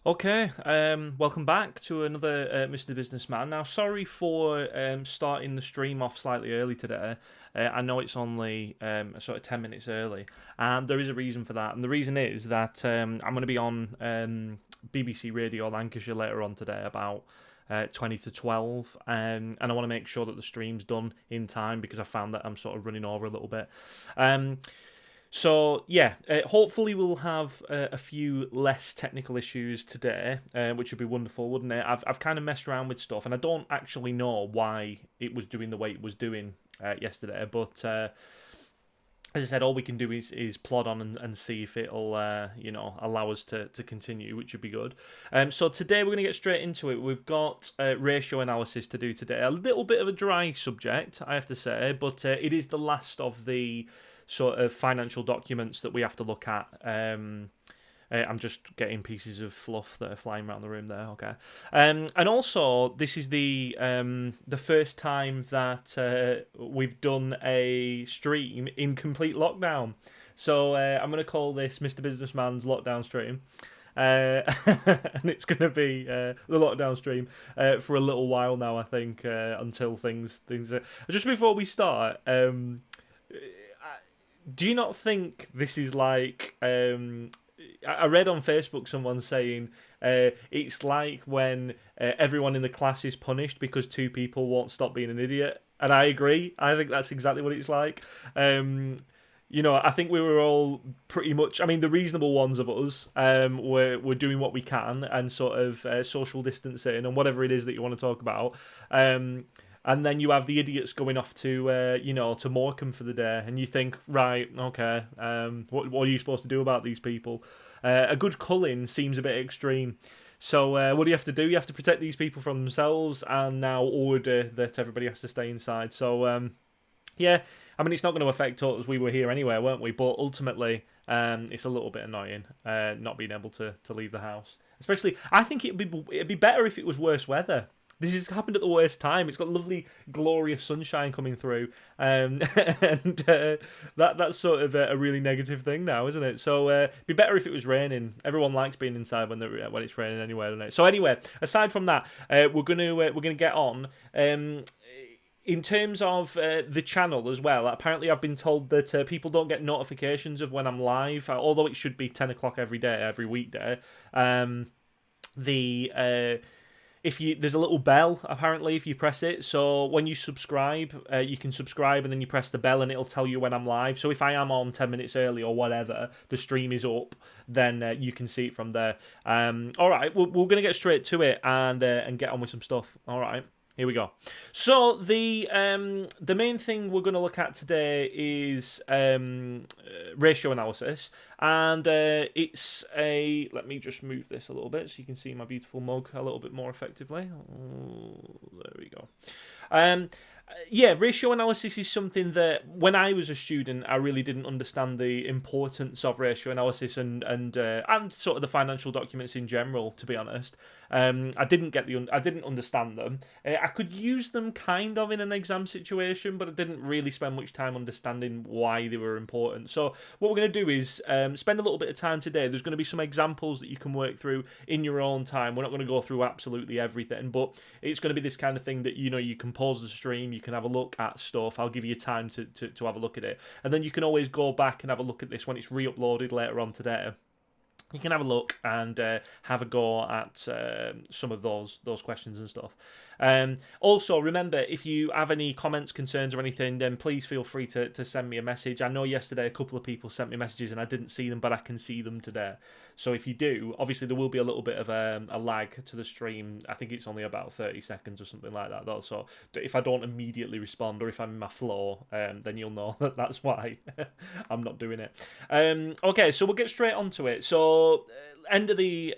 Okay, welcome back to another Mr. Businessman. Now, sorry for starting the stream off slightly early today. I know it's only sort of 10 minutes early, and there is a reason for that. And the reason is that I'm going to be on BBC Radio Lancashire later on today about 20 to 12, and I want to make sure that the stream's done in time because I found that I'm sort of running over a little bit. So yeah, hopefully we'll have a few less technical issues today, which would be wonderful, wouldn't it? I've kind of messed around with stuff, and I don't actually know why it was doing the way it was doing yesterday. But as I said, all we can do is plod on and see if it'll allow us to continue, which would be good. So today we're going to get straight into it. We've got ratio analysis to do today. A little bit of a dry subject, I have to say, but it is the last of the sort of financial documents that we have to look at. I'm just getting pieces of fluff that are flying around the room there. Okay, and also this is the first time that we've done a stream in complete lockdown. So I'm going to call this Mr. Businessman's lockdown stream. And it's going to be the lockdown stream for a little while now, I think, until things. Just before we start, do you not think this is like? I read on Facebook someone saying it's like when everyone in the class is punished because two people won't stop being an idiot, and I agree. I think that's exactly what it's like. I think we were all pretty much. I mean, the reasonable ones of us were doing what we can and sort of social distancing and whatever it is that you want to talk about. And then you have the idiots going off to Morecambe for the day, and you think, right, okay, what are you supposed to do about these people? A good culling seems a bit extreme. So what do you have to do? You have to protect these people from themselves, and now order that everybody has to stay inside. So yeah, I mean, it's not going to affect us. We were here anyway, weren't we? But ultimately, it's a little bit annoying not being able to leave the house. Especially, I think it'd be better if it was worse weather. This has happened at the worst time. It's got lovely, glorious sunshine coming through, and that's sort of a really negative thing now, isn't it? So it'd be better if it was raining. Everyone likes being inside when it's raining anyway, doesn't it? So anyway, aside from that, we're gonna get on. In terms of the channel as well, apparently I've been told that people don't get notifications of when I'm live, although it should be 10 o'clock every day, every weekday. There's a little bell apparently if you press it, so when you subscribe, you can subscribe and then you press the bell and it'll tell you when I'm live. So if I am on 10 minutes early or whatever, the stream is up, then you can see it from there. All right, we're gonna get straight to it and get on with some stuff. All right. Here we go. So the main thing we're going to look at today is ratio analysis, and it's a. Let me just move this a little bit so you can see my beautiful mug a little bit more effectively. Oh, there we go. Ratio analysis is something that when I was a student, I really didn't understand the importance of ratio analysis and sort of the financial documents in general. To be honest, I didn't understand them. I could use them kind of in an exam situation, but I didn't really spend much time understanding why they were important. So what we're going to do is spend a little bit of time today. There's going to be some examples that you can work through in your own time. We're not going to go through absolutely everything, but it's going to be this kind of thing that you can pause the stream. You can have a look at stuff. I'll give you time to have a look at it. And then you can always go back and have a look at this when it's re-uploaded later on today. You can have a look and have a go at some of those questions and stuff. Also, remember, if you have any comments, concerns or anything, then please feel free to send me a message. I know yesterday a couple of people sent me messages and I didn't see them, but I can see them today. So if you do, obviously there will be a little bit of a lag to the stream. I think it's only about 30 seconds or something like that, though. So if I don't immediately respond or if I'm in my flow, then you'll know that that's why I'm not doing it. Okay, so we'll get straight onto it. So end of the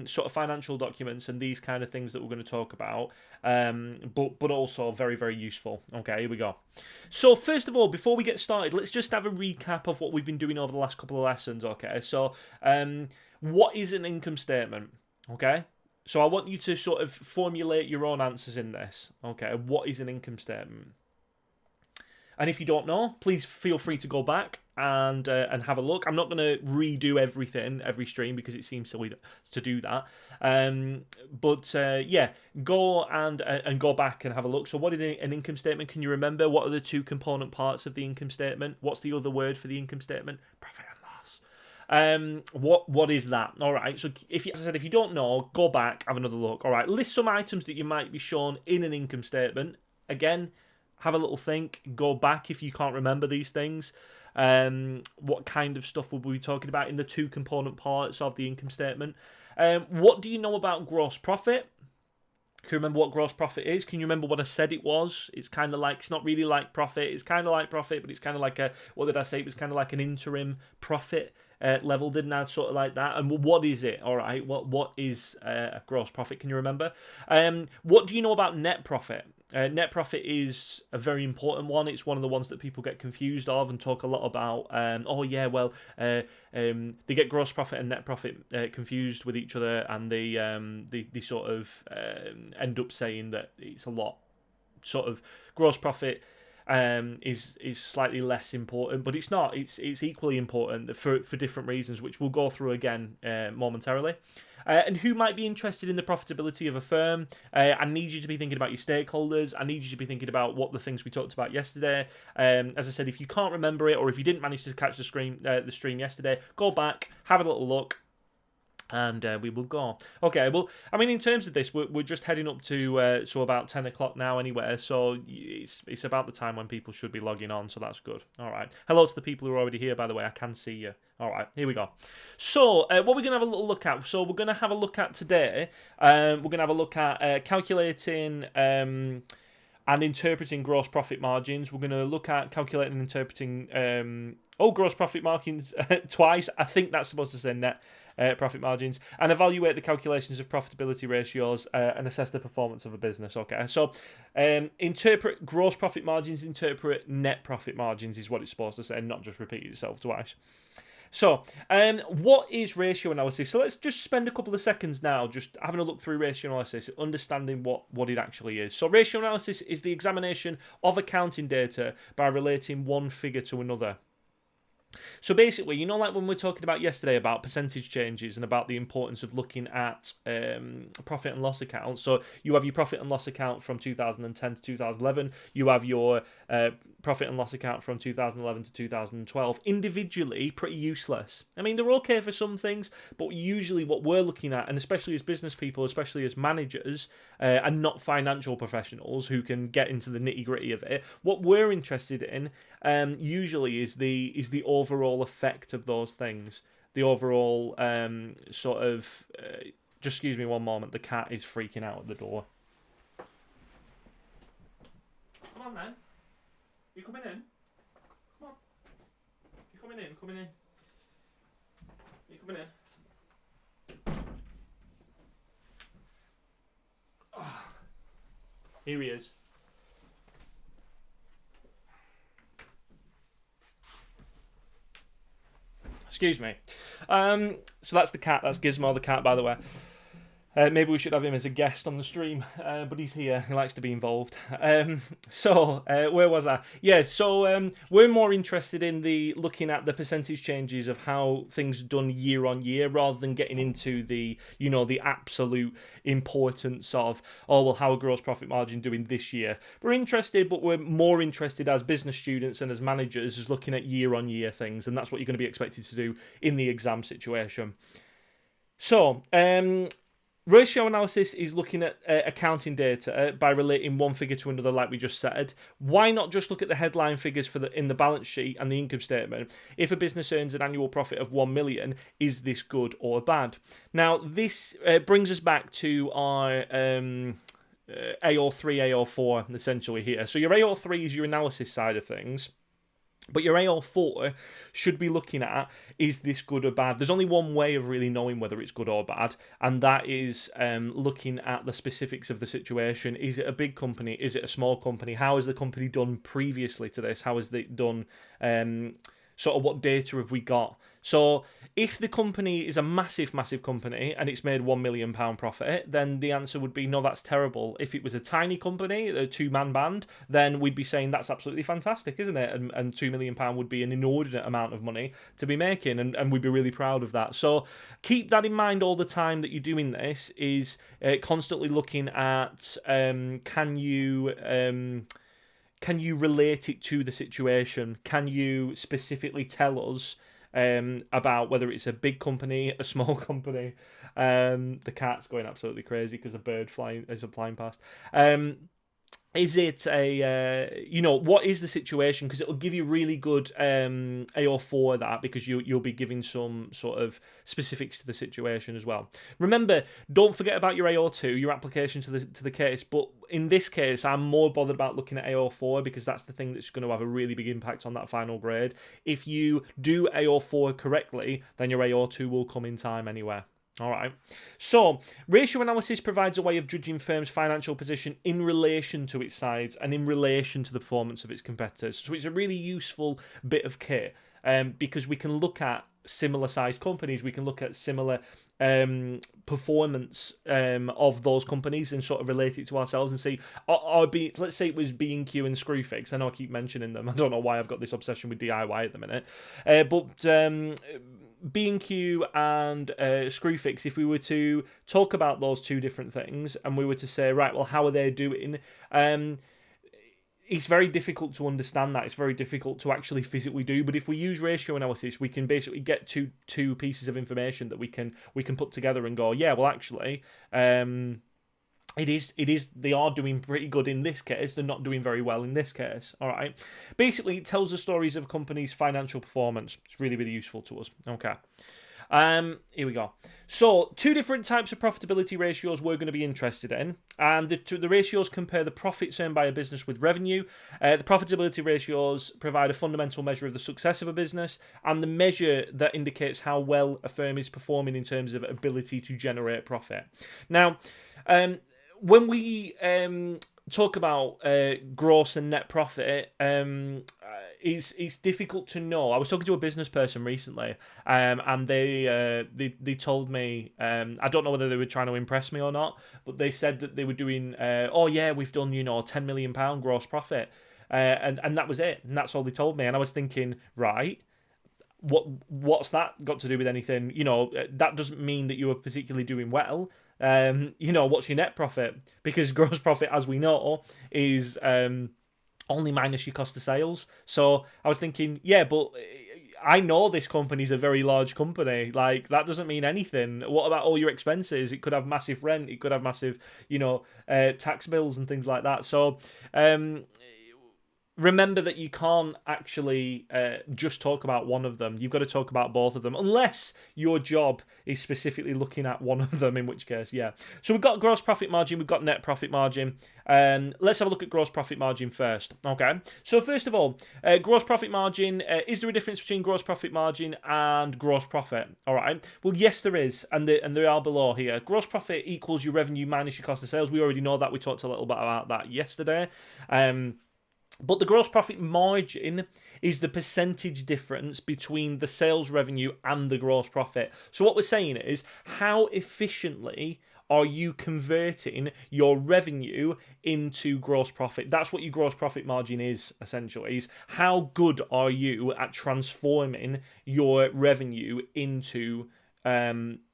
sort of financial documents and these kind of things that we're going to talk about, but also very, very useful. Okay, here we go. So first of all, before we get started, let's just have a recap of what we've been doing over the last couple of lessons. Okay, so what is an income statement? Okay, so I want you to sort of formulate your own answers in this. Okay, what is an income statement? And if you don't know, please feel free to go back and have a look. I'm not going to redo everything every stream because it seems silly to do that. But go and go back and have a look. So what is an income statement? Can you remember? What are the two component parts of the income statement? What's the other word for the income statement? Profit and loss. What is that? All right. So as I said, if you don't know, go back, have another look. All right. List some items that you might be shown in an income statement. Again, have a little think. Go back if you can't remember these things. What kind of stuff will we be talking about in the two component parts of the income statement? What do you know about gross profit? Can you remember what gross profit is? Can you remember what I said it was? It's kind of like, it's not really like profit. It's kind of like profit, but it's kind of like what did I say? It was kind of like an interim profit level, didn't I? Sort of like that. And what is it? All right. What is a gross profit? Can you remember? What do you know about net profit? Net profit is a very important one. It's one of the ones that people get confused of and talk a lot about. They get gross profit and net profit confused with each other, and they sort of end up saying that it's a lot. Sort of gross profit is slightly less important, but it's not. It's equally important for different reasons, which we'll go through again momentarily. And who might be interested in the profitability of a firm? I need you to be thinking about your stakeholders. I need you to be thinking about what the things we talked about yesterday. As I said, if you can't remember it, or if you didn't manage to catch the stream yesterday, go back, have a little look, and we will go. Okay, well, I mean, in terms of this, we're just heading up to about 10 o'clock now anyway, so it's about the time when people should be logging on, so that's good. All right. Hello to the people who are already here, by the way. I can see you. All right, here we go. So, what we're going to have a little look at. So, we're going to have a look at today. We're going to have a look at calculating and interpreting gross profit margins. We're going to look at calculating and interpreting gross profit margins twice. I think that's supposed to say net profit margins, and evaluate the calculations of profitability ratios and assess the performance of a business. Okay, so interpret gross profit margins, interpret net profit margins is what it's supposed to say, and not just repeat itself twice. So, what is ratio analysis? So let's just spend a couple of seconds now just having a look through ratio analysis, understanding what it actually is. So ratio analysis is the examination of accounting data by relating one figure to another. So basically, you know, like when we were talking about yesterday about percentage changes and about the importance of looking at profit and loss accounts. So you have your profit and loss account from 2010 to 2011. You have your profit and loss account from 2011 to 2012. Individually, pretty useless. I mean, they're okay for some things, but usually what we're looking at, and especially as business people, especially as managers, and not financial professionals who can get into the nitty-gritty of it, what we're interested in usually is the overall effect of those things. The overall just excuse me one moment, the cat is freaking out at the door. Come on then. You coming in? Come on. You coming in? Coming in. You coming in? Oh. Here he is. Excuse me. So that's the cat. That's Gizmo the cat, by the way. Maybe we should have him as a guest on the stream, but he's here. He likes to be involved. Where was I? Yeah, so we're more interested in looking at the percentage changes of how things are done year on year, rather than getting into the absolute importance of, how a gross profit margin doing this year. We're interested, but we're more interested as business students and as managers, as looking at year on year things, and that's what you're going to be expected to do in the exam situation. So, ratio analysis is looking at accounting data by relating one figure to another, like we just said. Why not just look at the headline figures in the balance sheet and the income statement? If a business earns an annual profit of 1 million, is this good or bad? Now, this brings us back to our AO3, AO4 essentially here. So your AO3 is your analysis side of things. But your AO4 should be looking at, is this good or bad? There's only one way of really knowing whether it's good or bad, and that is looking at the specifics of the situation. Is it a big company? Is it a small company? How has the company done previously to this? How has it done sort of what data have we got. So if the company is a massive, massive company and it's made £1 million profit, then the answer would be, no, that's terrible. If it was a tiny company, a two-man band, then we'd be saying that's absolutely fantastic, isn't it? And £2 million would be an inordinate amount of money to be making, and we'd be really proud of that. So keep that in mind all the time that you're doing this, is constantly looking at can you relate it to the situation? Can you specifically tell us about whether it's a big company, a small company? The cat's going absolutely crazy because a bird flying past. Is it what is the situation? Because it'll give you really good AO4 that, because you'll be giving some sort of specifics to the situation as well. Remember, don't forget about your AO2, your application to the case. But in this case, I'm more bothered about looking at AO4 because that's the thing that's going to have a really big impact on that final grade. If you do AO4 correctly, then your AO2 will come in time anyway. All right. So, ratio analysis provides a way of judging firms' financial position in relation to its size and in relation to the performance of its competitors. So, it's a really useful bit of kit because we can look at similar sized companies, we can look at similar performance of those companies and sort of relate it to ourselves and see, let's say it was B&Q and Screwfix. I know I keep mentioning them. I don't know why I've got this obsession with DIY at the minute. But B&Q and Screwfix, if we were to talk about those two different things and we were to say, right, well, how are they doing? It's very difficult to understand that. It's very difficult to actually physically do. But if we use ratio analysis, we can basically get two pieces of information that we can put together and go, yeah, well, actually, it is. They are doing pretty good in this case. They're not doing very well in this case. All right. Basically, it tells the stories of a company's financial performance. It's really, really useful to us. Okay. Here we go. So, two different types of profitability ratios we're going to be interested in, and the ratios compare the profits earned by a business with revenue. The profitability ratios provide a fundamental measure of the success of a business, and the measure that indicates how well a firm is performing in terms of ability to generate profit. Now, when we talk about gross and net profit, it's difficult to know. I was talking to a business person recently, and they told me, I don't know whether they were trying to impress me or not, but they said that they were doing, we've done £10 million gross profit, and that was it, and that's all they told me. And I was thinking, right, what's that got to do with anything? That doesn't mean that you were particularly doing well. What's your net profit? Because gross profit, as we know, is only minus your cost of sales. So I was thinking, yeah, but I know this company's a very large company. Like, that doesn't mean anything. What about all your expenses? It could have massive rent. It could have massive, tax bills and things like that. So, remember that you can't actually just talk about one of them. You've got to talk about both of them, unless your job is specifically looking at one of them, in which case, yeah. So we've got gross profit margin, we've got net profit margin. Let's have a look at gross profit margin first. Okay, so first of all, gross profit margin, is there a difference between gross profit margin and gross profit? All right, well, yes, there is, and they are below here. Gross profit equals your revenue minus your cost of sales. We already know that. We talked a little bit about that yesterday. But the gross profit margin is the percentage difference between the sales revenue and the gross profit. So what we're saying is, how efficiently are you converting your revenue into gross profit? That's what your gross profit margin is, essentially, is how good are you at transforming your revenue into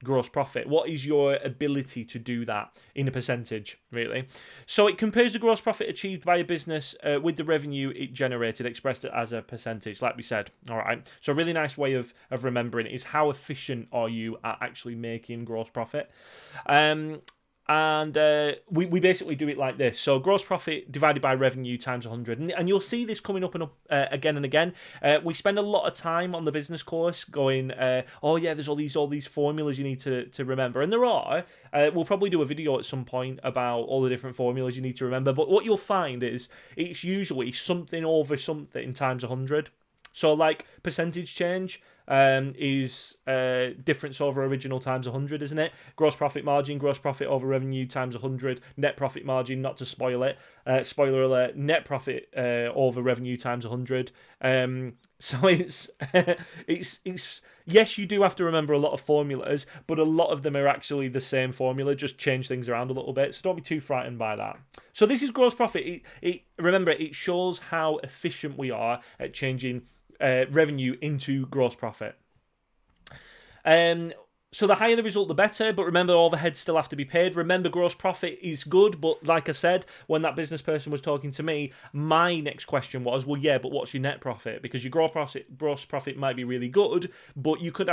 gross profit? What is your ability to do that in a percentage, really? So it compares the gross profit achieved by a business with the revenue it generated, expressed as a percentage, like we said. All right. So a really nice way of remembering it is, how efficient are you at actually making gross profit? And we basically do it like this. So gross profit divided by revenue times 100. And you'll see this coming up and up again and again. We spend a lot of time on the business course going, there's all these formulas you need to remember. And there are. We'll probably do a video at some point about all the different formulas you need to remember. But what you'll find is it's usually something over something times 100. So like percentage change, is difference over original times 100, isn't it? Gross profit margin, gross profit over revenue times 100, net profit margin, not to spoil it, spoiler alert, net profit over revenue times 100. So it's yes, you do have to remember a lot of formulas, but a lot of them are actually the same formula, just change things around a little bit. So don't be too frightened by that. So this is gross profit. Remember, it shows how efficient we are at changing revenue into gross profit. So the higher the result, the better. But remember, overheads still have to be paid. Remember, gross profit is good. But like I said, when that business person was talking to me, my next question was, well, yeah, but what's your net profit? Because your gross profit might be really good, but you could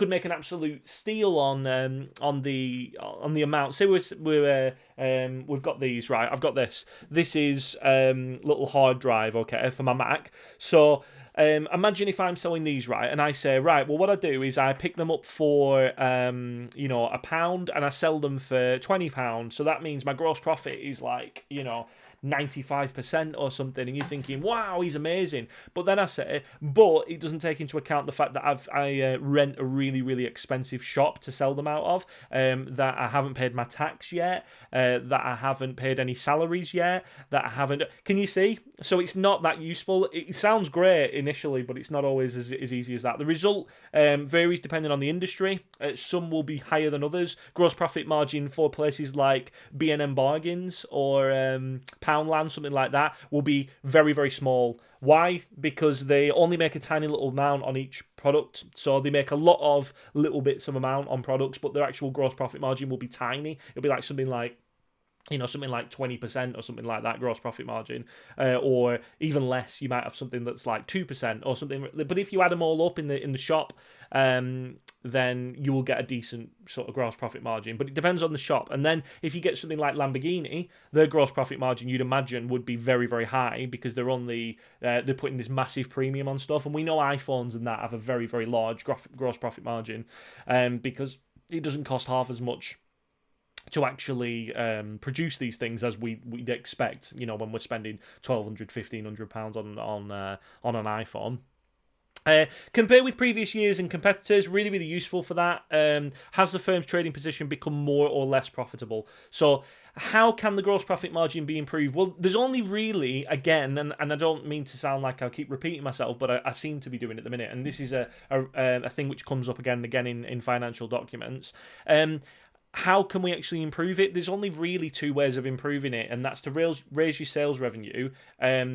make an absolute steal on the amount. Say we've got these, right? I've got this. This is little hard drive, okay, for my Mac. So. Imagine if I'm selling these, right, and I say, right, well, what I do is I pick them up for, £1, and I sell them for £20. So that means my gross profit is like, 95% or something, and you're thinking, wow, he's amazing. But then I say, but it doesn't take into account the fact that I rent a really, really expensive shop to sell them out of, that I haven't paid my tax yet, that I haven't paid any salaries yet, that I haven't... Can you see? So it's not that useful. It sounds great initially, but it's not always as easy as that. The result varies depending on the industry. Some will be higher than others. Gross profit margin for places like B&M Bargains or Poundland, something like that, will be very, very small. Why? Because they only make a tiny little amount on each product. So they make a lot of little bits of amount on products, but their actual gross profit margin will be tiny. It'll be like something like 20% or something like that gross profit margin, or even less. You might have something that's like 2% or something. But if you add them all up in the shop, then you will get a decent sort of gross profit margin. But it depends on the shop. And then if you get something like Lamborghini, their gross profit margin, you'd imagine, would be very, very high because they're putting this massive premium on stuff. And we know iPhones and that have a very, very large gross profit margin, because it doesn't cost half as much to actually produce these things as we'd expect, when we're spending £1,200, £1,500 on an iPhone. Compare with previous years and competitors, really, really useful for that. Has the firm's trading position become more or less profitable? So how can the gross profit margin be improved? Well, there's only really, again, and I don't mean to sound like I'll keep repeating myself, but I seem to be doing it at the minute, and this is a thing which comes up again and again in financial documents. How can we actually improve it? There's only really two ways of improving it, and that's to raise your sales revenue,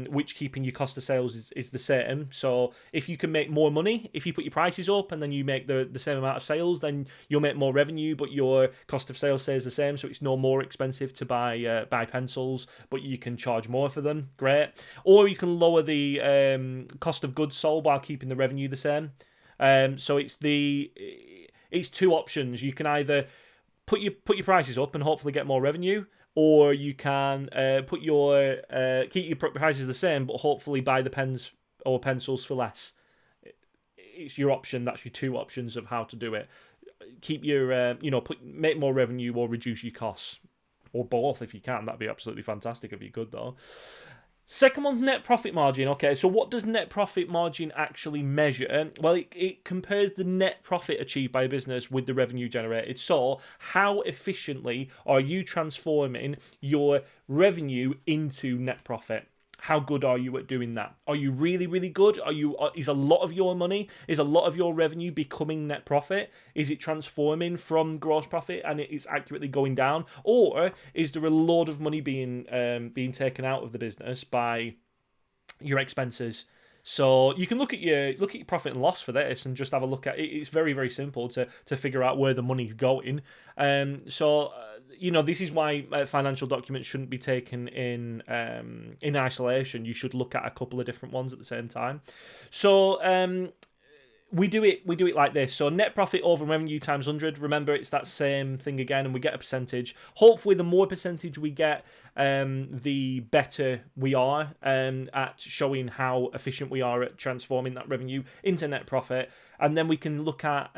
which keeping your cost of sales is the same. So if you can make more money, if you put your prices up and then you make the same amount of sales, then you'll make more revenue, but your cost of sales stays the same, so it's no more expensive to buy pencils, but you can charge more for them. Great. Or you can lower the cost of goods sold while keeping the revenue the same. So it's two options. You can either put your prices up and hopefully get more revenue, or you can keep your prices the same but hopefully buy the pens or pencils for less. It's your option. That's your two options of how to do it. Keep your make more revenue or reduce your costs, or both if you can. That'd be absolutely fantastic if you could, though. Second one's net profit margin. Okay, so what does net profit margin actually measure? Well, it compares the net profit achieved by a business with the revenue generated. So how efficiently are you transforming your revenue into net profit? How good are you at doing that? Are you really, really good? Is a lot of your money, is a lot of your revenue becoming net profit? Is it transforming from gross profit and it's accurately going down? Or is there a load of money being taken out of the business by your expenses? So you can look at your profit and loss for this and just have a look at it. It's very, very simple to figure out where the money's going. This is why financial documents shouldn't be taken in isolation. You should look at a couple of different ones at the same time. So we do it like this. So net profit over revenue times 100. Remember, it's that same thing again, and we get a percentage. Hopefully, the more percentage we get, the better we are at showing how efficient we are at transforming that revenue into net profit. And then we can look at,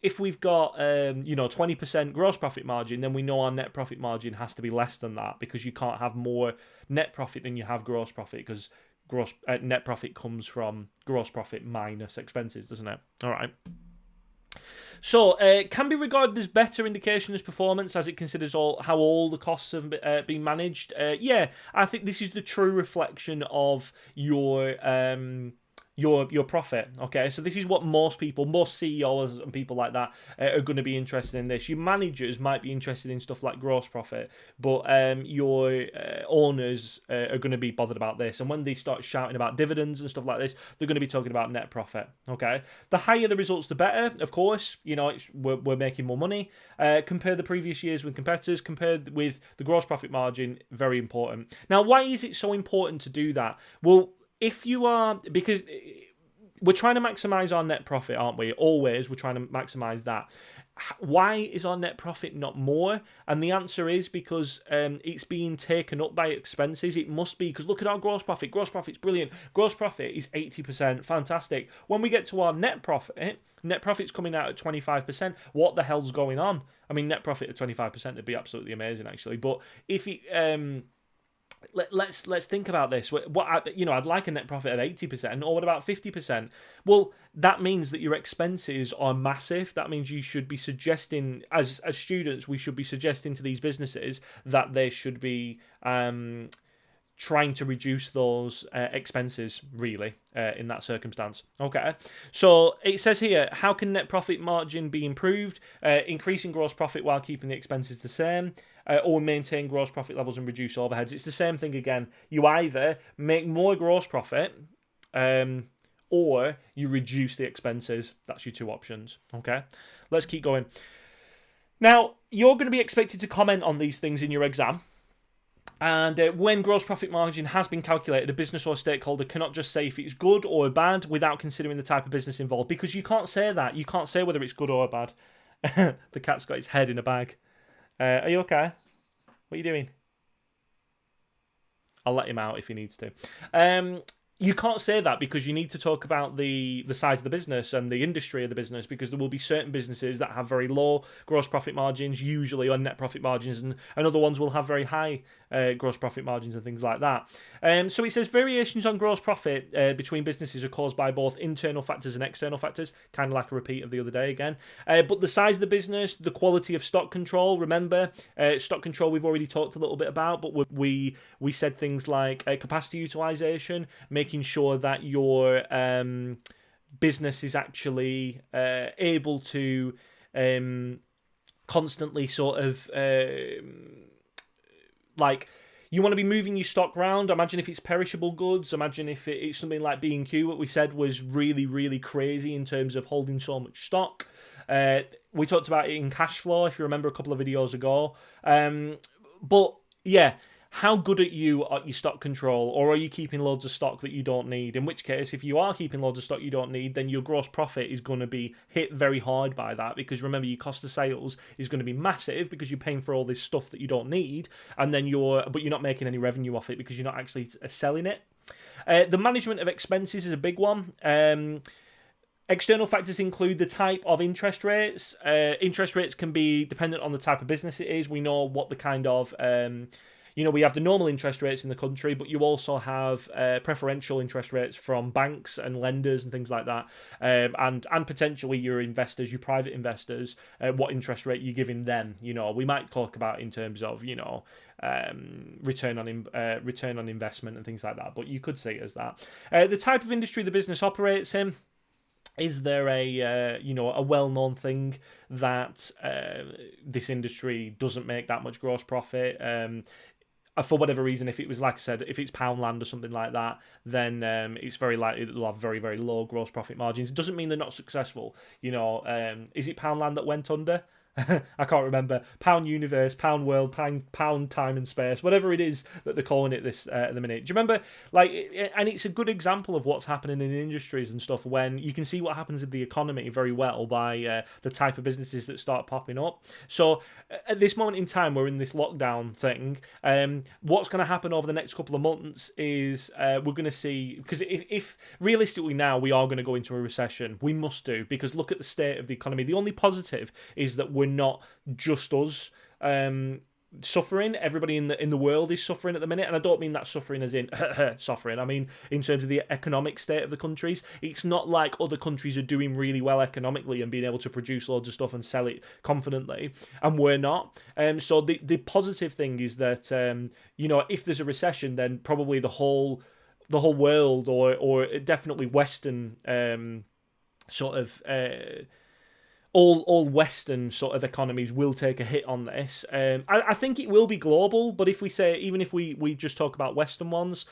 if we've got 20% gross profit margin, then we know our net profit margin has to be less than that, because you can't have more net profit than you have gross profit, because net profit comes from gross profit minus expenses, doesn't it? All right. So, can be regarded as better indication of performance as it considers how all the costs have been managed. Yeah, I think this is the true reflection of your profit. Okay, so this is what most CEOs and people like that are going to be interested in. This, your managers might be interested in stuff like gross profit, but your owners are going to be bothered about this. And when they start shouting about dividends and stuff like this, they're going to be talking about net profit. Okay, the higher the results, the better. Of course, we're making more money. Compare the previous years with competitors. Compared with the gross profit margin, very important. Now, why is it so important to do that? Well, because we're trying to maximize our net profit, aren't we? Always, we're trying to maximize that. Why is our net profit not more? And the answer is because it's being taken up by expenses. It must be, because look at our gross profit. Gross profit's brilliant. Gross profit is 80%. Fantastic. When we get to our net profit's coming out at 25%. What the hell's going on? I mean, net profit at 25% would be absolutely amazing, actually. But if it... Let's think about this. I'd like a net profit of 80%, or what about 50%? Well, that means that your expenses are massive. That means you should be suggesting, as students, we should be suggesting to these businesses that they should be trying to reduce those expenses, really, in that circumstance. Okay, so it says here, how can net profit margin be improved? Increasing gross profit while keeping the expenses the same, or maintain gross profit levels and reduce overheads. It's the same thing again. You either make more gross profit, or you reduce the expenses. That's your two options. Okay, let's keep going. Now, you're going to be expected to comment on these things in your exam. And when gross profit margin has been calculated, a business or stakeholder cannot just say if it's good or bad without considering the type of business involved, because you can't say that. You can't say whether it's good or bad. The cat's got its head in a bag. Are you okay? What are you doing? I'll let him out if he needs to. You can't say that because you need to talk about the size of the business and the industry of the business, because there will be certain businesses that have very low gross profit margins, usually on net profit margins, and other ones will have very high gross profit margins and things like that. So it says variations on gross profit between businesses are caused by both internal factors and external factors, kind of like a repeat of the other day again. But the size of the business, the quality of stock control, remember, stock control we've already talked a little bit about, but we said things like capacity utilization, making sure that your business is actually able to constantly sort of you want to be moving your stock around. Imagine if it's perishable goods. Imagine if it's something like B&Q, what we said was really, really crazy in terms of holding so much stock. We talked about it in cash flow, if you remember a couple of videos ago. But yeah, how good are you at your stock control, or are you keeping loads of stock that you don't need? In which case, if you are keeping loads of stock you don't need, then your gross profit is going to be hit very hard by that, because remember, your cost of sales is going to be massive because you're paying for all this stuff that you don't need, and then you're not making any revenue off it because you're not actually selling it. The management of expenses is a big one. External factors include the type of interest rates. Interest rates can be dependent on the type of business it is. We know what the kind of we have the normal interest rates in the country, but you also have preferential interest rates from banks and lenders and things like that, and potentially your investors, your private investors, what interest rate you're giving them. We might talk about in terms of return on investment and things like that, but you could see it as that. The type of industry the business operates in. Is there a well-known thing that this industry doesn't make that much gross profit? For whatever reason, if it was, like I said, if it's Poundland or something like that, then it's very likely that they'll have very, very low gross profit margins. It doesn't mean they're not successful. Is it Poundland that went under? I can't remember. Pound Universe, Pound World, Pound Time and Space, whatever it is that they're calling it this at the minute. Do you remember? And it's a good example of what's happening in industries and stuff, when you can see what happens in the economy very well by the type of businesses that start popping up. So at this moment in time, we're in this lockdown thing. What's going to happen over the next couple of months is we're going to see, because if realistically now we are going to go into a recession, we must do, because look at the state of the economy. The only positive is that we're not just us. suffering. Everybody in the world is suffering at the minute, and I don't mean that suffering as in suffering. I mean in terms of the economic state of the countries. It's not like other countries are doing really well economically and being able to produce loads of stuff and sell it confidently, and we're not. So the positive thing is that if there's a recession, then probably the whole world, or definitely Western sort of. All Western sort of economies will take a hit on this. I think it will be global, but even if we just talk about Western ones,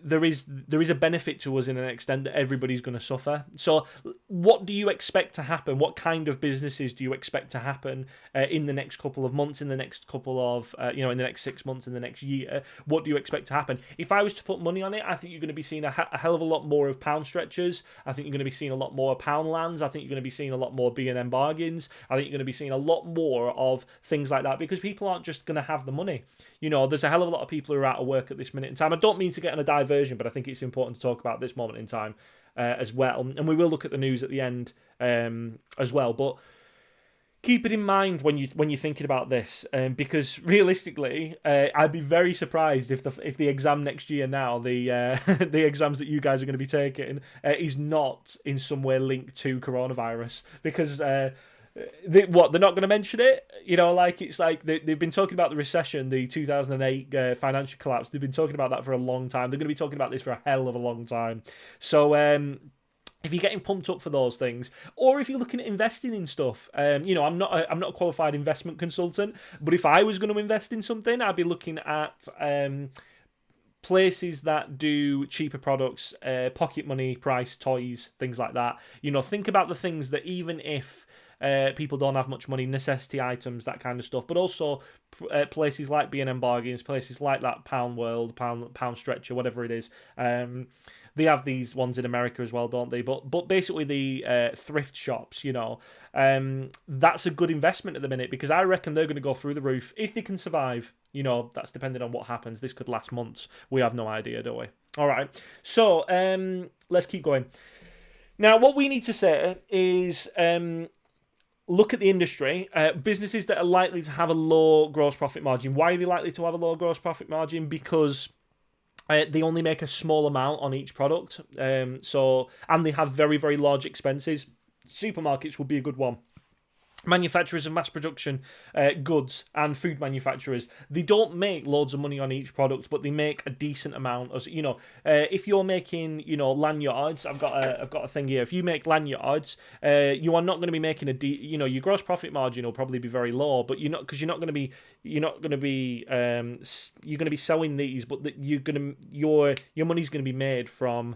there is a benefit to us in an extent that everybody's going to suffer. So what do you expect to happen? What kind of businesses do you expect to happen in the next couple of months, in the next couple of, in the next 6 months, in the next year? What do you expect to happen? If I was to put money on it, I think you're going to be seeing a hell of a lot more of pound stretchers. I think you're going to be seeing a lot more pound lands. I think you're going to be seeing a lot more B&M bargains. I think you're going to be seeing a lot more of things like that, because people aren't just going to have the money. There's a hell of a lot of people who are out of work at this minute in time. I don't mean to get on a diversion, but I think it's important to talk about this moment in time as well. And we will look at the news at the end as well. But keep it in mind when you're thinking about this, because realistically, I'd be very surprised if the exam next year now, the the exams that you guys are going to be taking, is not in some way linked to coronavirus, because. They're not going to mention it? It's like they've been talking about the recession, the 2008 financial collapse. They've been talking about that for a long time. They're going to be talking about this for a hell of a long time. So if you're getting pumped up for those things, or if you're looking at investing in stuff, I'm not a qualified investment consultant, but if I was going to invest in something, I'd be looking at places that do cheaper products, pocket money price toys, things like that. Think about the things that, even if people don't have much money, necessity items, that kind of stuff, but also places like B&M bargains, places like that Pound World, pound stretcher, whatever it is. They have these ones in America as well, don't they? But basically the thrift shops, that's a good investment at the minute, because I reckon they're going to go through the roof if they can survive. That's depending on what happens. This could last months. We have no idea, do we? All right. So let's keep going. Now, what we need to say is look at the industry. Businesses that are likely to have a low gross profit margin. Why are they likely to have a low gross profit margin? Because they only make a small amount on each product. And they have very, very large expenses. Supermarkets would be a good one. Manufacturers of mass production goods and food manufacturers, they don't make loads of money on each product, but they make a decent amount. If you're making lanyards, I've got a thing here. If you make lanyards, you are not going to be making your gross profit margin will probably be very low, but you're going to be selling these, but your money's going to be made from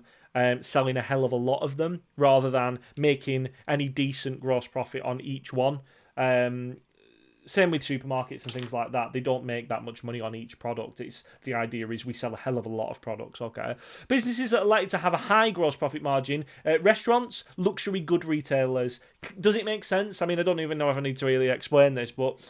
selling a hell of a lot of them, rather than making any decent gross profit on each one. Same with supermarkets and things like that. They don't make that much money on each product. The idea is we sell a hell of a lot of products, okay? Businesses that are likely to have a high gross profit margin, restaurants, luxury good retailers. Does it make sense? I mean, I don't even know if I need to really explain this, but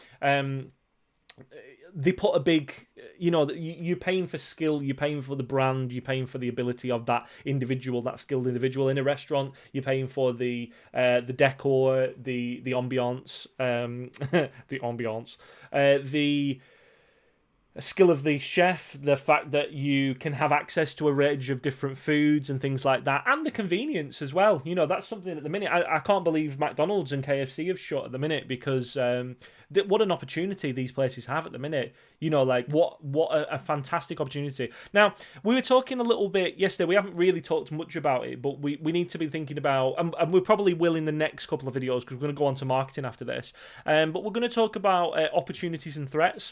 they put a big, you're paying for skill, you're paying for the brand, you're paying for the ability of that individual, that skilled individual. In a restaurant, you're paying for the decor, the ambiance, the skill of the chef, the fact that you can have access to a range of different foods and things like that, and the convenience as well. That's something at the minute. I can't believe McDonald's and KFC have shut at the minute, because what an opportunity these places have at the minute. What a fantastic opportunity. Now, we were talking a little bit yesterday. We haven't really talked much about it, but we need to be thinking about, and we probably will in the next couple of videos, because we're going to go on to marketing after this. But we're going to talk about opportunities and threats.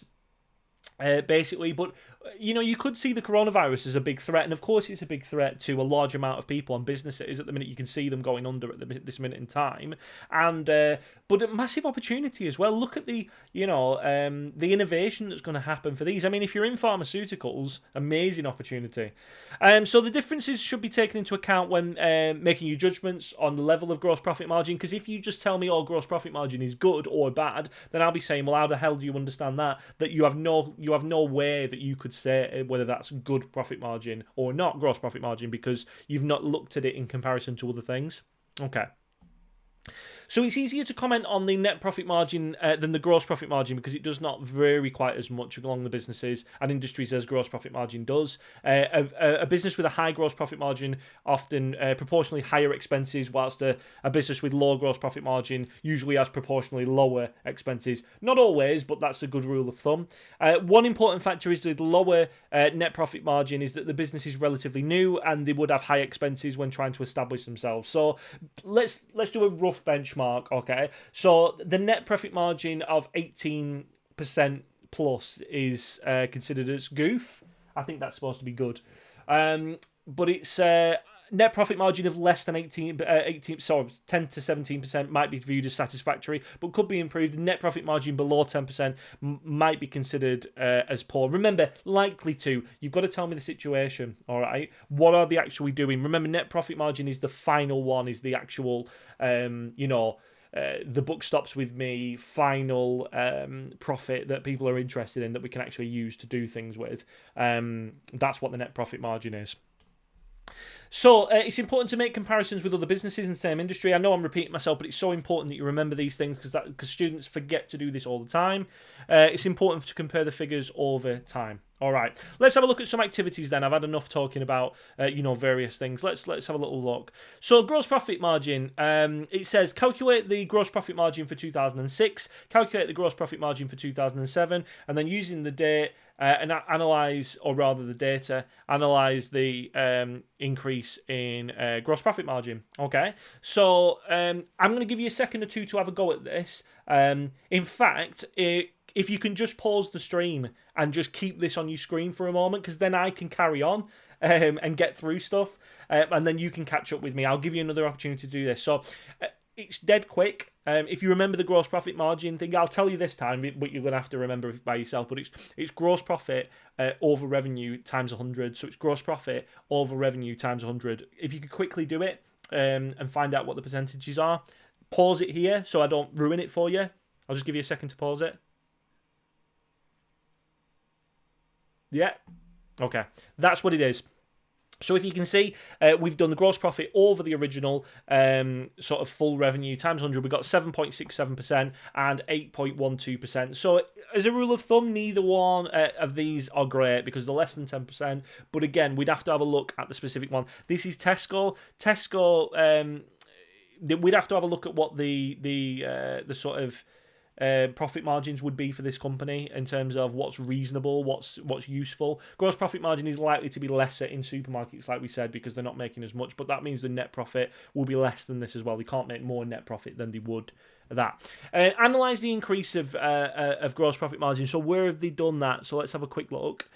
Basically, but you could see the coronavirus as a big threat, and of course it's a big threat to a large amount of people and businesses. At the minute, you can see them going under at this minute in time, and but a massive opportunity as well. Look at the the innovation that's going to happen for these. I mean, if you're in pharmaceuticals, amazing opportunity. So the differences should be taken into account when making your judgments on the level of gross profit margin. Because if you just tell me all gross profit margin is good or bad, then I'll be saying, well, how the hell do you understand that you have no way that you could say whether that's good profit margin or not gross profit margin, because you've not looked at it in comparison to other things. Okay. So it's easier to comment on the net profit margin than the gross profit margin because it does not vary quite as much along the businesses and industries as gross profit margin does. A business with a high gross profit margin often proportionally higher expenses, whilst a business with low gross profit margin usually has proportionally lower expenses. Not always, but that's a good rule of thumb. One important factor is with lower net profit margin is that the business is relatively new and they would have high expenses when trying to establish themselves. So let's do a rough benchmark, okay? So the net profit margin of 18% plus is considered as goof. I think that's supposed to be good. But it's net profit margin of less than 10 to 17% might be viewed as satisfactory, but could be improved. Net profit margin below 10% might be considered as poor. Remember, likely to. You've got to tell me the situation, all right? What are they actually doing? Remember, net profit margin is the final one, is the actual, the buck stops with me final profit that people are interested in that we can actually use to do things with. That's what the net profit margin is. So it's important to make comparisons with other businesses in the same industry. I know I'm repeating myself, but it's so important that you remember these things because students forget to do this all the time. It's important to compare the figures over time. All right, let's have a look at some activities then. I've had enough talking about various things. Let's have a little look. So gross profit margin. It says calculate the gross profit margin for 2006, calculate the gross profit margin for 2007, and then using the date and analyze, or rather the data, analyze the increase in gross profit margin. Okay, so I'm going to give you a second or two to have a go at this. In fact, if you can just pause the stream and just keep this on your screen for a moment, because then I can carry on and get through stuff, and then you can catch up with me. I'll give you another opportunity to do this. So it's dead quick. If you remember the gross profit margin thing, I'll tell you this time, but you're going to have to remember it by yourself. But it's gross profit over revenue times 100. So it's gross profit over revenue times 100. If you could quickly do it and find out what the percentages are, pause it here so I don't ruin it for you. I'll just give you a second to pause it. Yeah. Okay. That's what it is. So if you can see, we've done the gross profit over the original sort of full revenue times 100. We've got 7.67% and 8.12%. So as a rule of thumb, neither one of these are great because they're less than 10%. But again, we'd have to have a look at the specific one. This is Tesco. Tesco, we'd have to have a look at what the sort of profit margins would be for this company in terms of what's reasonable, what's useful. Gross profit margin is likely to be lesser in supermarkets, like we said, because they're not making as much, but that means the net profit will be less than this as well. They can't make more net profit than they would that. Analyze the increase of gross profit margin. So where have they done that? So let's have a quick look.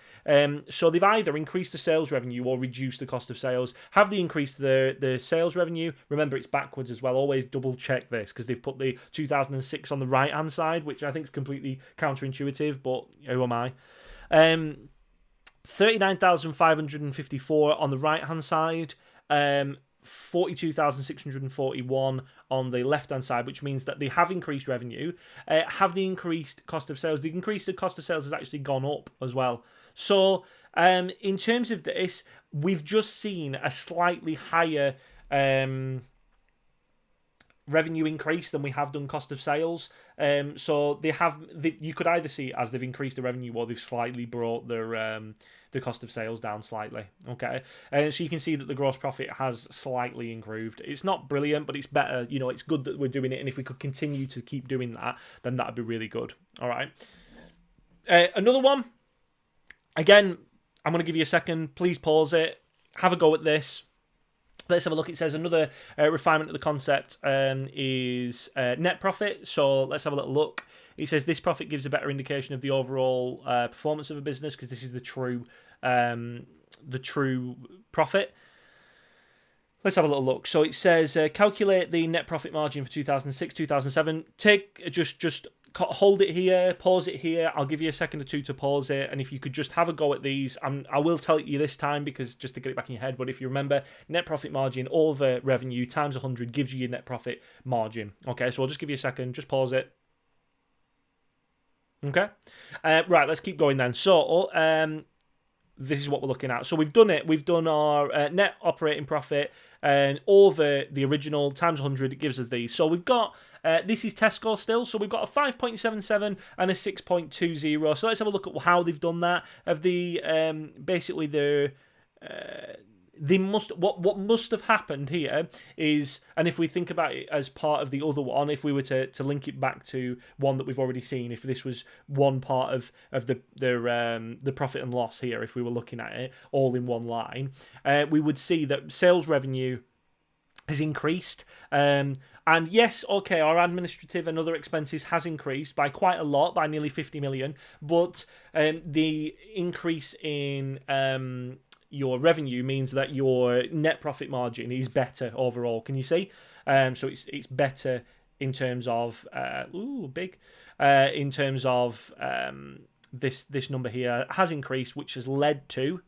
So they've either increased the sales revenue or reduced the cost of sales. Have they increased the sales revenue? Remember, it's backwards as well. Always double check this because they've put the 2006 on the right hand side, which I think is completely counterintuitive, but who am I? 39,554 on the right hand side. 42,641 on the left-hand side, which means that they have increased revenue. Have they increased cost of sales? The increase of cost of sales has actually gone up as well. So in terms of this, we've just seen a slightly higher revenue increase than we have done cost of sales. So you could either see it as they've increased the revenue or they've slightly brought their the cost of sales down slightly. Okay, so you can see that the gross profit has slightly improved. It's not brilliant, but it's better. It's good that we're doing it, and if we could continue to keep doing that, then that'd be really good. All right, another one. Again, I'm going to give you a second. Please pause it. Have a go at this. Let's have a look. It says another refinement of the concept is net profit. So let's have a little look. It says this profit gives a better indication of the overall performance of a business because this is the true profit. Let's have a little look. So it says calculate the net profit margin for 2006, 2007. Just hold it here, pause it here. I'll give you a second or two to pause it. And if you could just have a go at these, I will tell you this time because just to get it back in your head. But if you remember, net profit margin over revenue times 100 gives you your net profit margin. Okay, so I'll just give you a second. Just pause it. Okay. Right, let's keep going then. So this is what we're looking at. So we've done it. We've done our net operating profit and over the original times 100. It gives us these. So we've got this is Tesco still. So we've got a 5.77 and a 6.20. So let's have a look at how they've done that. Of the basically the. They must what must have happened here is, and if we think about it as part of the other one, if we were to link it back to one that we've already seen, if this was one part of the profit and loss here, if we were looking at it all in one line, we would see that sales revenue has increased. And yes, okay, our administrative and other expenses has increased by quite a lot, by nearly 50 million, but the increase in your revenue means that your net profit margin is better overall. Can you see? So it's better in terms of in terms of this number here has increased, which has led to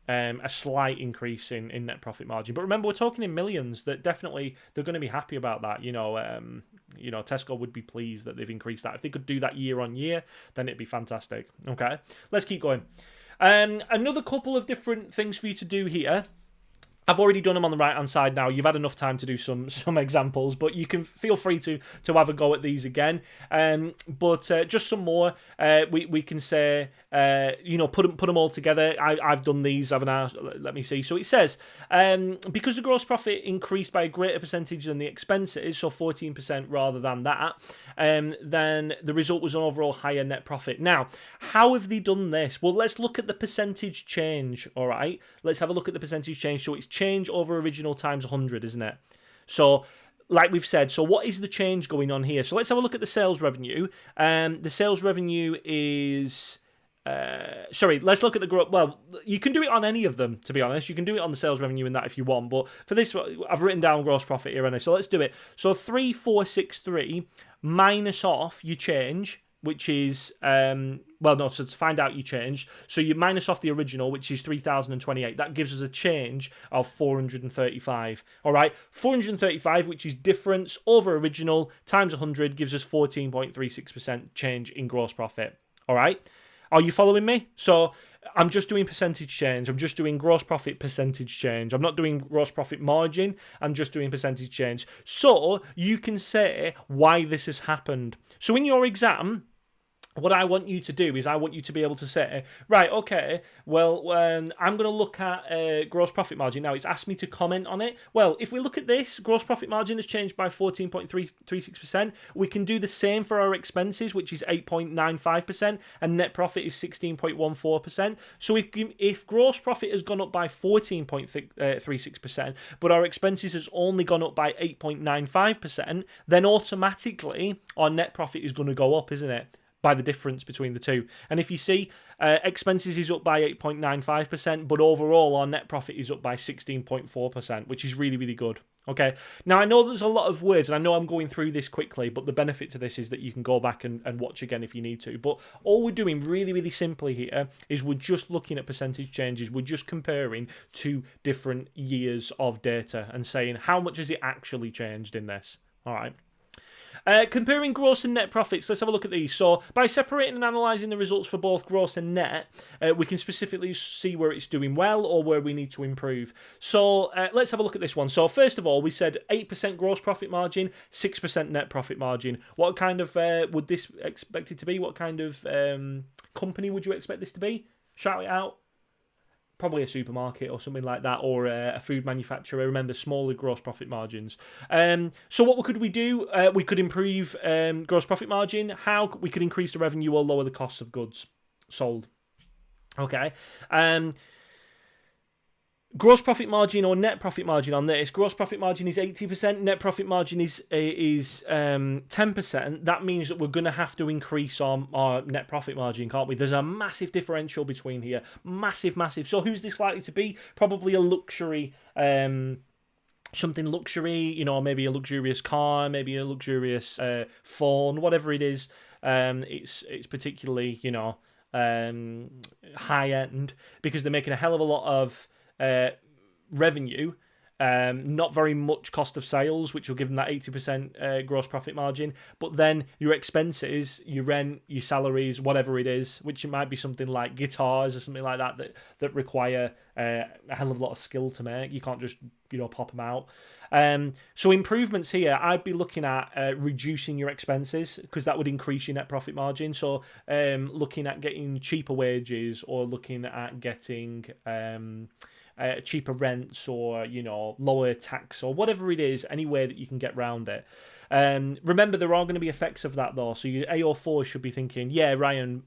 a slight increase in net profit margin. But remember, we're talking in millions. That definitely they're going to be happy about that. Tesco would be pleased that they've increased that. If they could do that year on year, then it'd be fantastic. Okay, let's keep going. Another couple of different things for you to do here. I've already done them on the right-hand side now. You've had enough time to do some examples, but you can feel free to have a go at these again. But just some more. We can say, put them all together. I've done these, haven't I? Let me see. So it says, because the gross profit increased by a greater percentage than the expenses, so 14% rather than that, then the result was an overall higher net profit. Now, how have they done this? Well, let's look at the percentage change, all right? Let's have a look at the percentage change. So it's change over original times 100, isn't it? So, like we've said, so what is the change going on here? So let's have a look at the sales revenue. The sales revenue is... let's look at the growth. Well, you can do it on any of them, to be honest. You can do it on the sales revenue and that if you want. But for this, I've written down gross profit here, and so let's do it. So 3463 minus off your change, which is so to find out you change, so you minus off the original, which is 3028. That gives us a change of 435. All right, 435, which is difference over original times 100, gives us 14.36% change in gross profit. All right, are you following me? So I'm just doing percentage change. I'm just doing gross profit percentage change. I'm not doing gross profit margin. I'm just doing percentage change. So you can say why this has happened. So in your exam, what I want you to do is I want you to be able to say, right, okay, well, I'm going to look at gross profit margin. Now, it's asked me to comment on it. Well, if we look at this, gross profit margin has changed by 14.36%. We can do the same for our expenses, which is 8.95%, and net profit is 16.14%. So if gross profit has gone up by 14.36%, but our expenses has only gone up by 8.95%, then automatically our net profit is going to go up, isn't it? By the difference between the two. And if you see, expenses is up by 8.95%, but overall our net profit is up by 16.4%, which is really, really good. Okay, now I know there's a lot of words, and I know I'm going through this quickly, but the benefit to this is that you can go back and watch again if you need to. But all we're doing really, really simply here is we're just looking at percentage changes. We're just comparing two different years of data and saying how much has it actually changed in this. All right. Comparing gross and net profits, let's have a look at these. So by separating and analysing the results for both gross and net, we can specifically see where it's doing well or where we need to improve. So let's have a look at this one. So first of all, we said 8% gross profit margin, 6% net profit margin. What kind of would this expect it to be? What kind of company would you expect this to be? Shout it out. Probably a supermarket or something like that, or a food manufacturer. Remember, smaller gross profit margins. So what could we do? We could improve gross profit margin. How? We could increase the revenue or lower the cost of goods sold. Okay. Gross profit margin or net profit margin on this. Gross profit margin is 80%. Net profit margin is 10%. That means that we're going to have to increase our net profit margin, can't we? There's a massive differential between here. Massive, massive. So who's this likely to be? Probably a luxury, something luxury, maybe a luxurious car, maybe a luxurious phone, whatever it is. It's particularly, high end because they're making a hell of a lot of revenue, not very much cost of sales, which will give them that 80% gross profit margin. But then your expenses, your rent, your salaries, whatever it is, which it might be something like guitars or something like that require a hell of a lot of skill to make. You can't just pop them out. So improvements here, I'd be looking at reducing your expenses, because that would increase your net profit margin. So looking at getting cheaper wages, or looking at getting cheaper rents, or lower tax, or whatever it is, any way that you can get around it. Remember, there are going to be effects of that though. So your AO4 should be thinking, yeah, Ryan,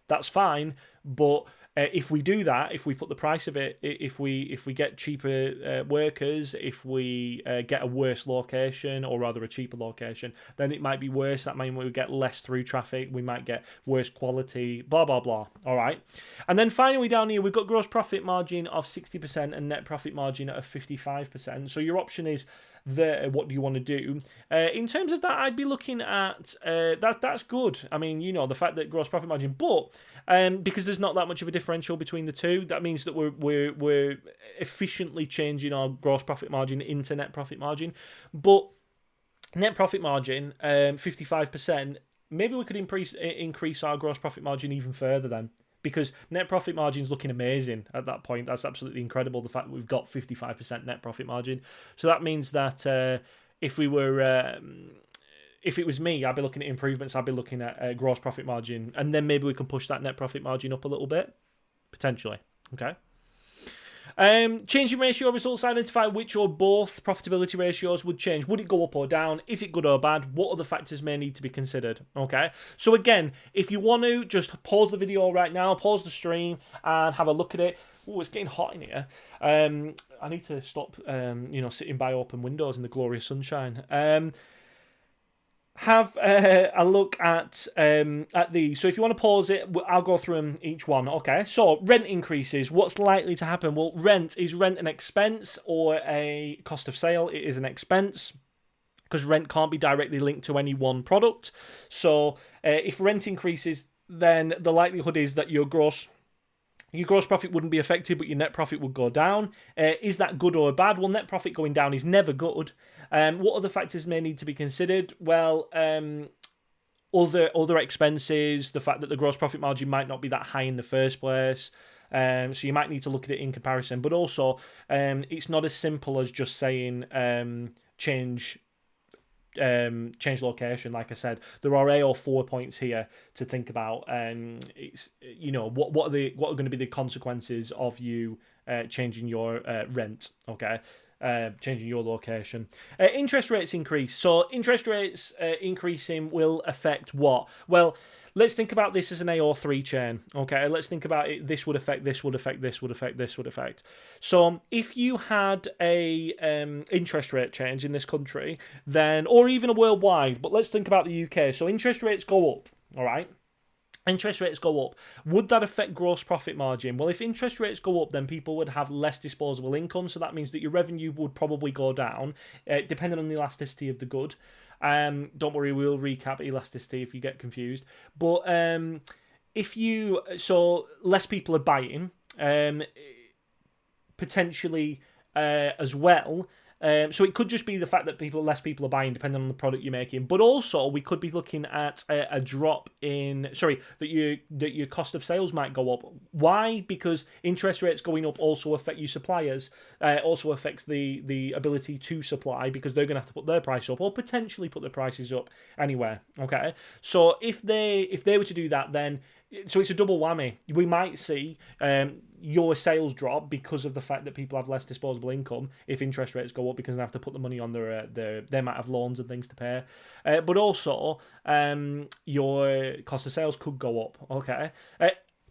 that's fine, but if we do that, if we put the price of it, if we get cheaper workers, if we get a worse location, or rather a cheaper location, then it might be worse. That means we get less through traffic, we might get worse quality, blah, blah, blah. All right. And then finally down here, we've got gross profit margin of 60% and net profit margin of 55%. So your option is there, what do you want to do? In terms of that, I'd be looking at that's good. I mean, the fact that gross profit margin, but because there's not that much of a differential between the two, that means that we're efficiently changing our gross profit margin into net profit margin. But net profit margin, 55%, maybe we could increase our gross profit margin even further then. Because net profit margin is looking amazing at that point. That's absolutely incredible, the fact that we've got 55% net profit margin. So that means that if it was me, I'd be looking at improvements. I'd be looking at gross profit margin, and then maybe we can push that net profit margin up a little bit, potentially. Okay. Changing ratio results identify which or both profitability ratios would change. Would it go up or down? Is it good or bad? What other factors may need to be considered? Okay, so again, if you want to, just pause the video right now, pause the stream, and have a look at it. Oh, it's getting hot in here. I need to stop, sitting by open windows in the glorious sunshine. Have a look at these. So if you want to pause it, I'll go through them each one. Okay, so rent increases. What's likely to happen? Well, is rent an expense or a cost of sale? It is an expense, because rent can't be directly linked to any one product. So if rent increases, then the likelihood is that your gross profit wouldn't be affected, but your net profit would go down. Is that good or bad? Well, net profit going down is never good. What other factors may need to be considered? Well, other expenses, the fact that the gross profit margin might not be that high in the first place. So you might need to look at it in comparison. But also, it's not as simple as just saying change location. Like I said, there are AO4 points here to think about. It's what are going to be the consequences of you changing your rent. Okay. Changing your location. Interest rates increase. So interest rates increasing will affect what? Well, let's think about this as an AO3 chain. Okay, let's think about it. This would affect, this would affect, this would affect, this would affect. So if you had a interest rate change in this country, then, or even a worldwide, but let's think about the UK. So interest rates go up, all right? Interest rates go up. Would that affect gross profit margin? Well, if interest rates go up, then people would have less disposable income. So that means that your revenue would probably go down, depending on the elasticity of the good. Don't worry, we'll recap elasticity if you get confused. But so less people are buying, potentially as well. So it could just be the fact that less people are buying, depending on the product you're making. But also, we could be looking at a drop in, that your cost of sales might go up. Why? Because interest rates going up also affect your suppliers. Also affects the ability to supply, because they're going to have to put their price up, or potentially put their prices up anywhere. Okay, so if they were to do that, then so it's a double whammy. We might see your sales drop because of the fact that people have less disposable income if interest rates go up, because they have to put the money on they might have loans and things to pay. But also, your cost of sales could go up. Okay.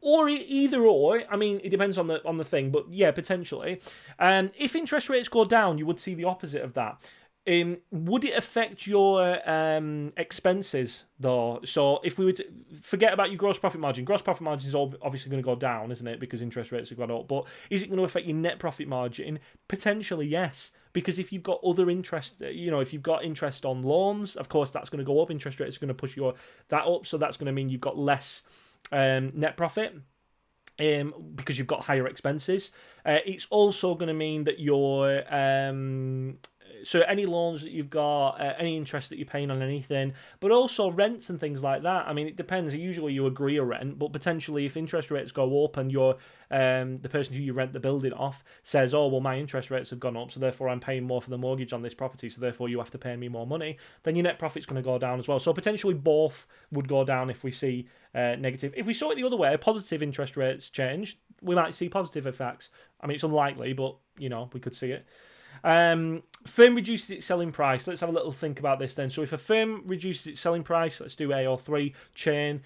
Or either or, I mean, it depends on the thing, but yeah, potentially. If interest rates go down, you would see the opposite of that. Would it affect your expenses though? So if we were to forget about your gross profit margin is obviously going to go down, isn't it? Because interest rates have gone up. But is it going to affect your net profit margin? Potentially, yes. Because if you've got other interest, if you've got interest on loans, of course that's going to go up. Interest rates are going to push that up. So that's going to mean you've got less net profit. because you've got higher expenses. It's also going to mean that your so any loans that you've got, any interest that you're paying on anything, but also rents and things like that. I mean, it depends. Usually you agree a rent, but potentially if interest rates go up and you're the person who you rent the building off says, oh, well, my interest rates have gone up, so therefore I'm paying more for the mortgage on this property, so therefore you have to pay me more money, then your net profit's going to go down as well. So potentially both would go down if we see negative. If we saw it the other way, positive interest rates change, we might see positive effects. I mean, it's unlikely, but, we could see it. Firm reduces its selling price. Let's have a little think about this then. So if a firm reduces its selling price, let's do AO3 chain,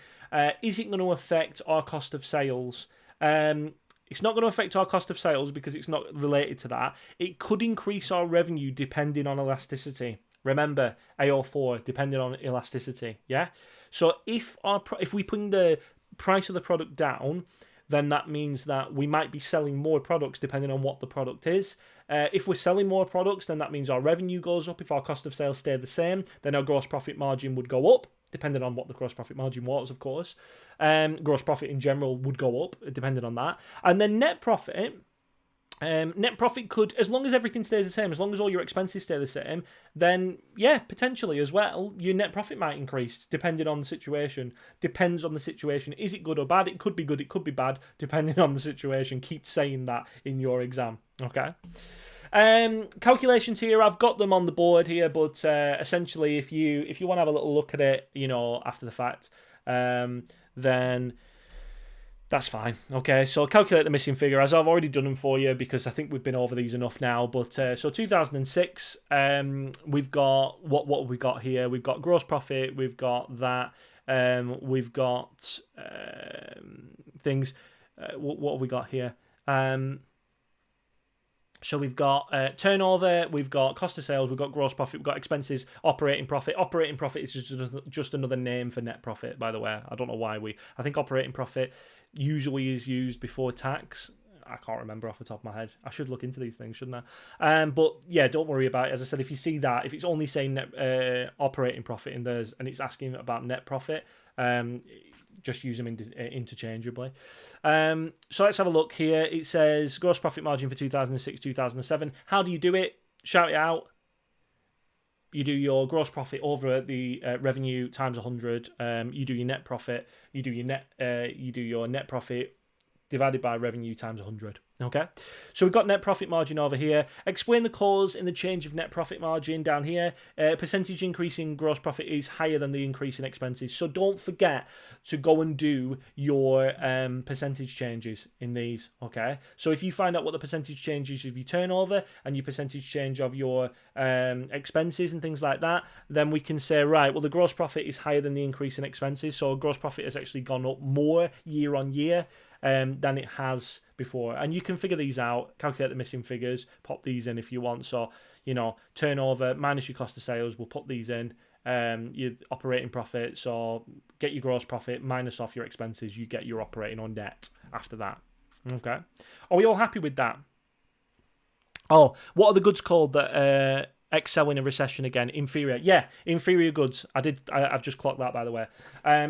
is it going to affect our cost of sales? It's not going to affect our cost of sales because it's not related to that. It could increase our revenue depending on elasticity. Remember, AO4, depending on elasticity, yeah? So if we bring the price of the product down, then that means that we might be selling more products depending on what the product is. If we're selling more products, then that means our revenue goes up. If our cost of sales stay the same, then our gross profit margin would go up, depending on what the gross profit margin was, of course. Gross profit in general would go up, depending on that. And then net profit could, as long as everything stays the same, as long as all your expenses stay the same, then yeah, potentially as well, your net profit might increase depending on the situation. Depends on the situation. Is it good or bad? It could be good, it could be bad, depending on the situation. Keep saying that in your exam, okay? Calculations here, I've got them on the board here, but essentially if you want to have a little look at it, after the fact, then that's fine. Okay, so calculate the missing figure, as I've already done them for you because I think we've been over these enough now. But so 2006, we've got what have we got here? We've got gross profit. We've got that. We've got things. What have we got here? So we've got turnover, we've got cost of sales, we've got gross profit, we've got expenses, operating profit. Operating profit is just another name for net profit, by the way. I don't know why I think operating profit usually is used before tax. I can't remember off the top of my head. I should look into these things, shouldn't I? But yeah, don't worry about it. As I said, if you see that, if it's only saying net, operating profit in theirs and it's asking about net profit, just use them interchangeably. So let's have a look here. It says gross profit margin for 2006, 2007. How do you do it? Shout it out. You do your gross profit over the revenue times 100. You do your net profit. You do your net profit divided by revenue times 100. Okay, so we've got net profit margin over here. Explain the cause in the change of net profit margin down here. Percentage increase in gross profit is higher than the increase in expenses. So don't forget to go and do your percentage changes in these. Okay, so if you find out what the percentage change is of your turnover and your percentage change of your expenses and things like that, then we can say, right, well, the gross profit is higher than the increase in expenses. So gross profit has actually gone up more year on year than it has before. And you can figure these out, calculate the missing figures, pop these in if you want. So, turnover minus your cost of sales, we'll put these in. Your operating profit, so get your gross profit, minus off your expenses, you get your operating on net after that. Okay. Are we all happy with that? Oh, what are the goods called that excel in a recession again? Inferior. Yeah, inferior goods. I've just clocked that, by the way.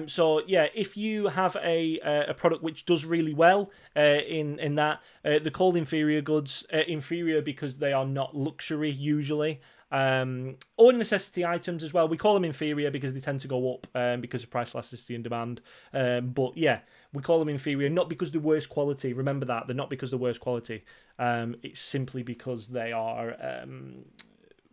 So yeah, if you have a product which does really well in that, they're called inferior goods. Inferior because they are not luxury usually. Or necessity items as well. We call them inferior because they tend to go up because of price elasticity and demand. But yeah, we call them inferior not because they're worse quality. Remember that, they're not because they're worse quality. It's simply because they are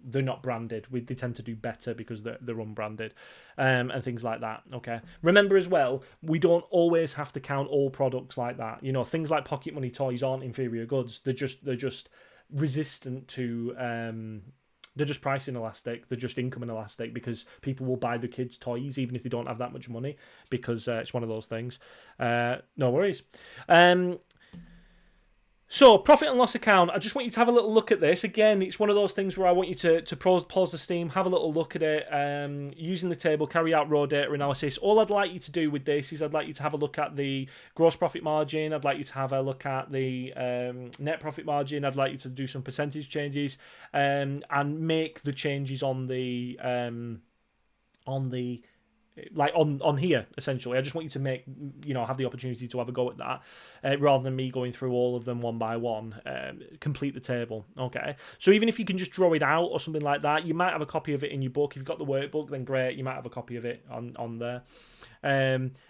they're not branded. They tend to do better because they're unbranded, and things like that. Okay. Remember as well, we don't always have to count all products like that. Things like pocket money toys aren't inferior goods. They're just resistant to. They're just price inelastic. They're just income inelastic because people will buy the kids' toys even if they don't have that much money because it's one of those things. No worries. So, profit and loss account, I just want you to have a little look at this. Again, it's one of those things where I want you to pause the steam, have a little look at it, using the table, carry out raw data analysis. All I'd like you to do with this is I'd like you to have a look at the gross profit margin. I'd like you to have a look at the net profit margin. I'd like you to do some percentage changes and make the changes on the like on here, essentially. I just want you to make, have the opportunity to have a go at that, rather than me going through all of them one by one. Complete the table, okay? So even if you can just draw it out or something like that, you might have a copy of it in your book. If you've got the workbook, then great, you might have a copy of it on there.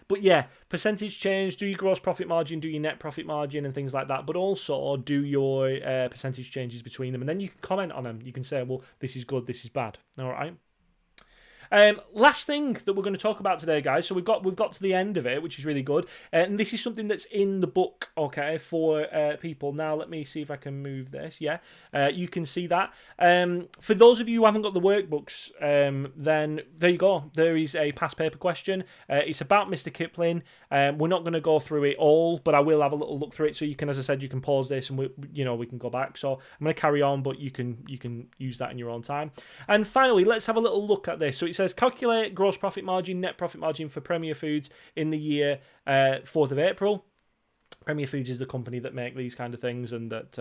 But yeah, percentage change, do your gross profit margin, do your net profit margin and things like that, but also do your percentage changes between them, and then you can comment on them. You can say, well, this is good, this is bad, all right? Last thing that we're going to talk about today, guys. So we've got to the end of it, which is really good, and this is something that's in the book, okay, for people. Now let me see if I can move this. Yeah, you can see that. For those of you who haven't got the workbooks, then there you go. There is a past paper question. It's about Mr. Kipling. We're not going to go through it all, but I will have a little look through it. So you can, as I said, you can pause this and we can go back. So I'm going to carry on, but you can use that in your own time. And finally, let's have a little look at this. So it says calculate gross profit margin, net profit margin for Premier Foods in the year 4th of April. Premier Foods is the company that make these kind of things, and that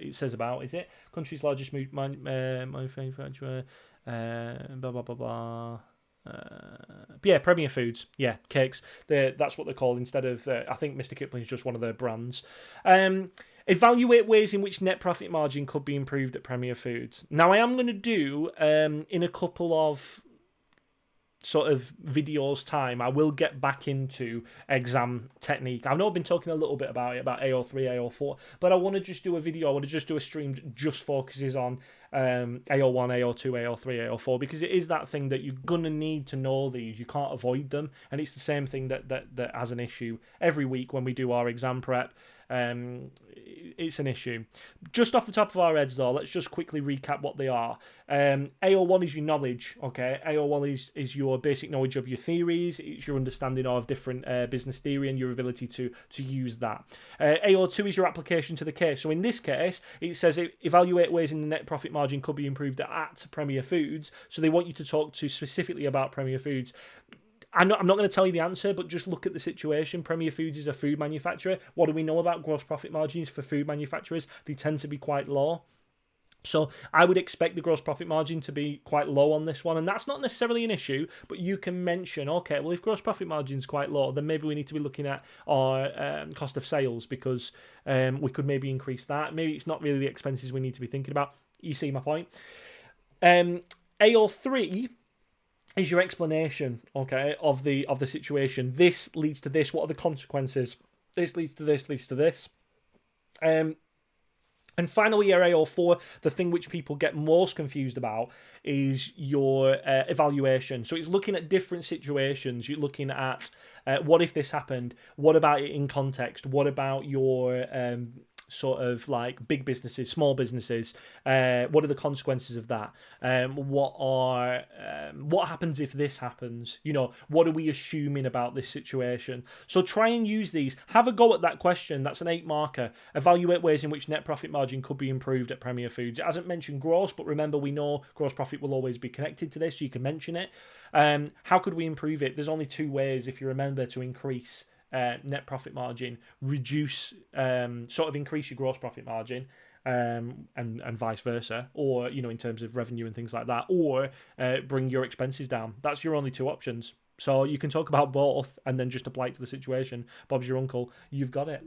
it says about, is it? Country's largest manufacturer, blah, blah, blah, blah. Yeah, Premier Foods. Yeah, cakes. That's what they're called instead of, I think Mr. Kipling's just one of their brands. Evaluate ways in which net profit margin could be improved at Premier Foods. Now, I am going to do, in a couple of sort of videos time, I will get back into exam technique. I know I've been talking a little bit about it, about AO3, AO4, but I want to just do a video, I want to just do a stream that just focuses on AO1, AO2, AO3, AO4, because it is that thing that you're going to need to know these. You can't avoid them, and it's the same thing that has an issue every week when we do our exam prep. It's an issue. Just off the top of our heads, though, let's just quickly recap what they are. AO1 is your knowledge, okay? AO1 is your basic knowledge of your theories. It's your understanding of different business theory and your ability to use that. AO2 is your application to the case. So in this case, it says evaluate ways in the net profit margin could be improved at Premier Foods. So they want you to talk to specifically about Premier Foods. I'm not going to tell you the answer, but just look at the situation. Premier Foods is a food manufacturer. What do we know about gross profit margins for food manufacturers? They tend to be quite low. So I would expect the gross profit margin to be quite low on this one. And that's not necessarily an issue, but you can mention, okay, well, if gross profit margin is quite low, then maybe we need to be looking at our cost of sales, because we could maybe increase that. Maybe it's not really the expenses we need to be thinking about. You see my point? AO3 is your explanation, okay, of the situation. This leads to this. What are the consequences? This leads to this, leads to this. And finally, your AO4, the thing which people get most confused about is your evaluation. So it's looking at different situations. You're looking at what if this happened? What about it in context? What about your sort of like big businesses, small businesses? What are the consequences of that? What happens if this happens? What are we assuming about this situation? So try and use these. Have a go at that question. That's an 8 marker. Evaluate ways in which net profit margin could be improved at Premier Foods. It hasn't mentioned gross, but remember, we know gross profit will always be connected to this, so you can mention it. How could we improve it? There's only 2 ways, if you remember, to increase net profit margin. Reduce, sort of increase your gross profit margin, and vice versa, or in terms of revenue and things like that, or bring your expenses down. That's your only 2 options. So you can talk about both and then just apply it to the situation. Bob's your uncle. You've got it.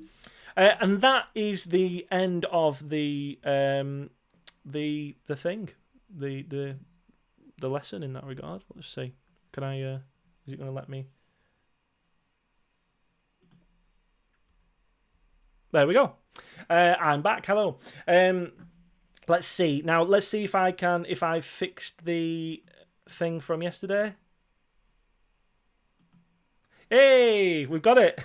And that is the end of the thing, the lesson in that regard. Let's see. Can I? Is it going to let me? There we go. I'm back. Hello. Let's see. Now, let's see if I've fixed the thing from yesterday. Hey, we've got it.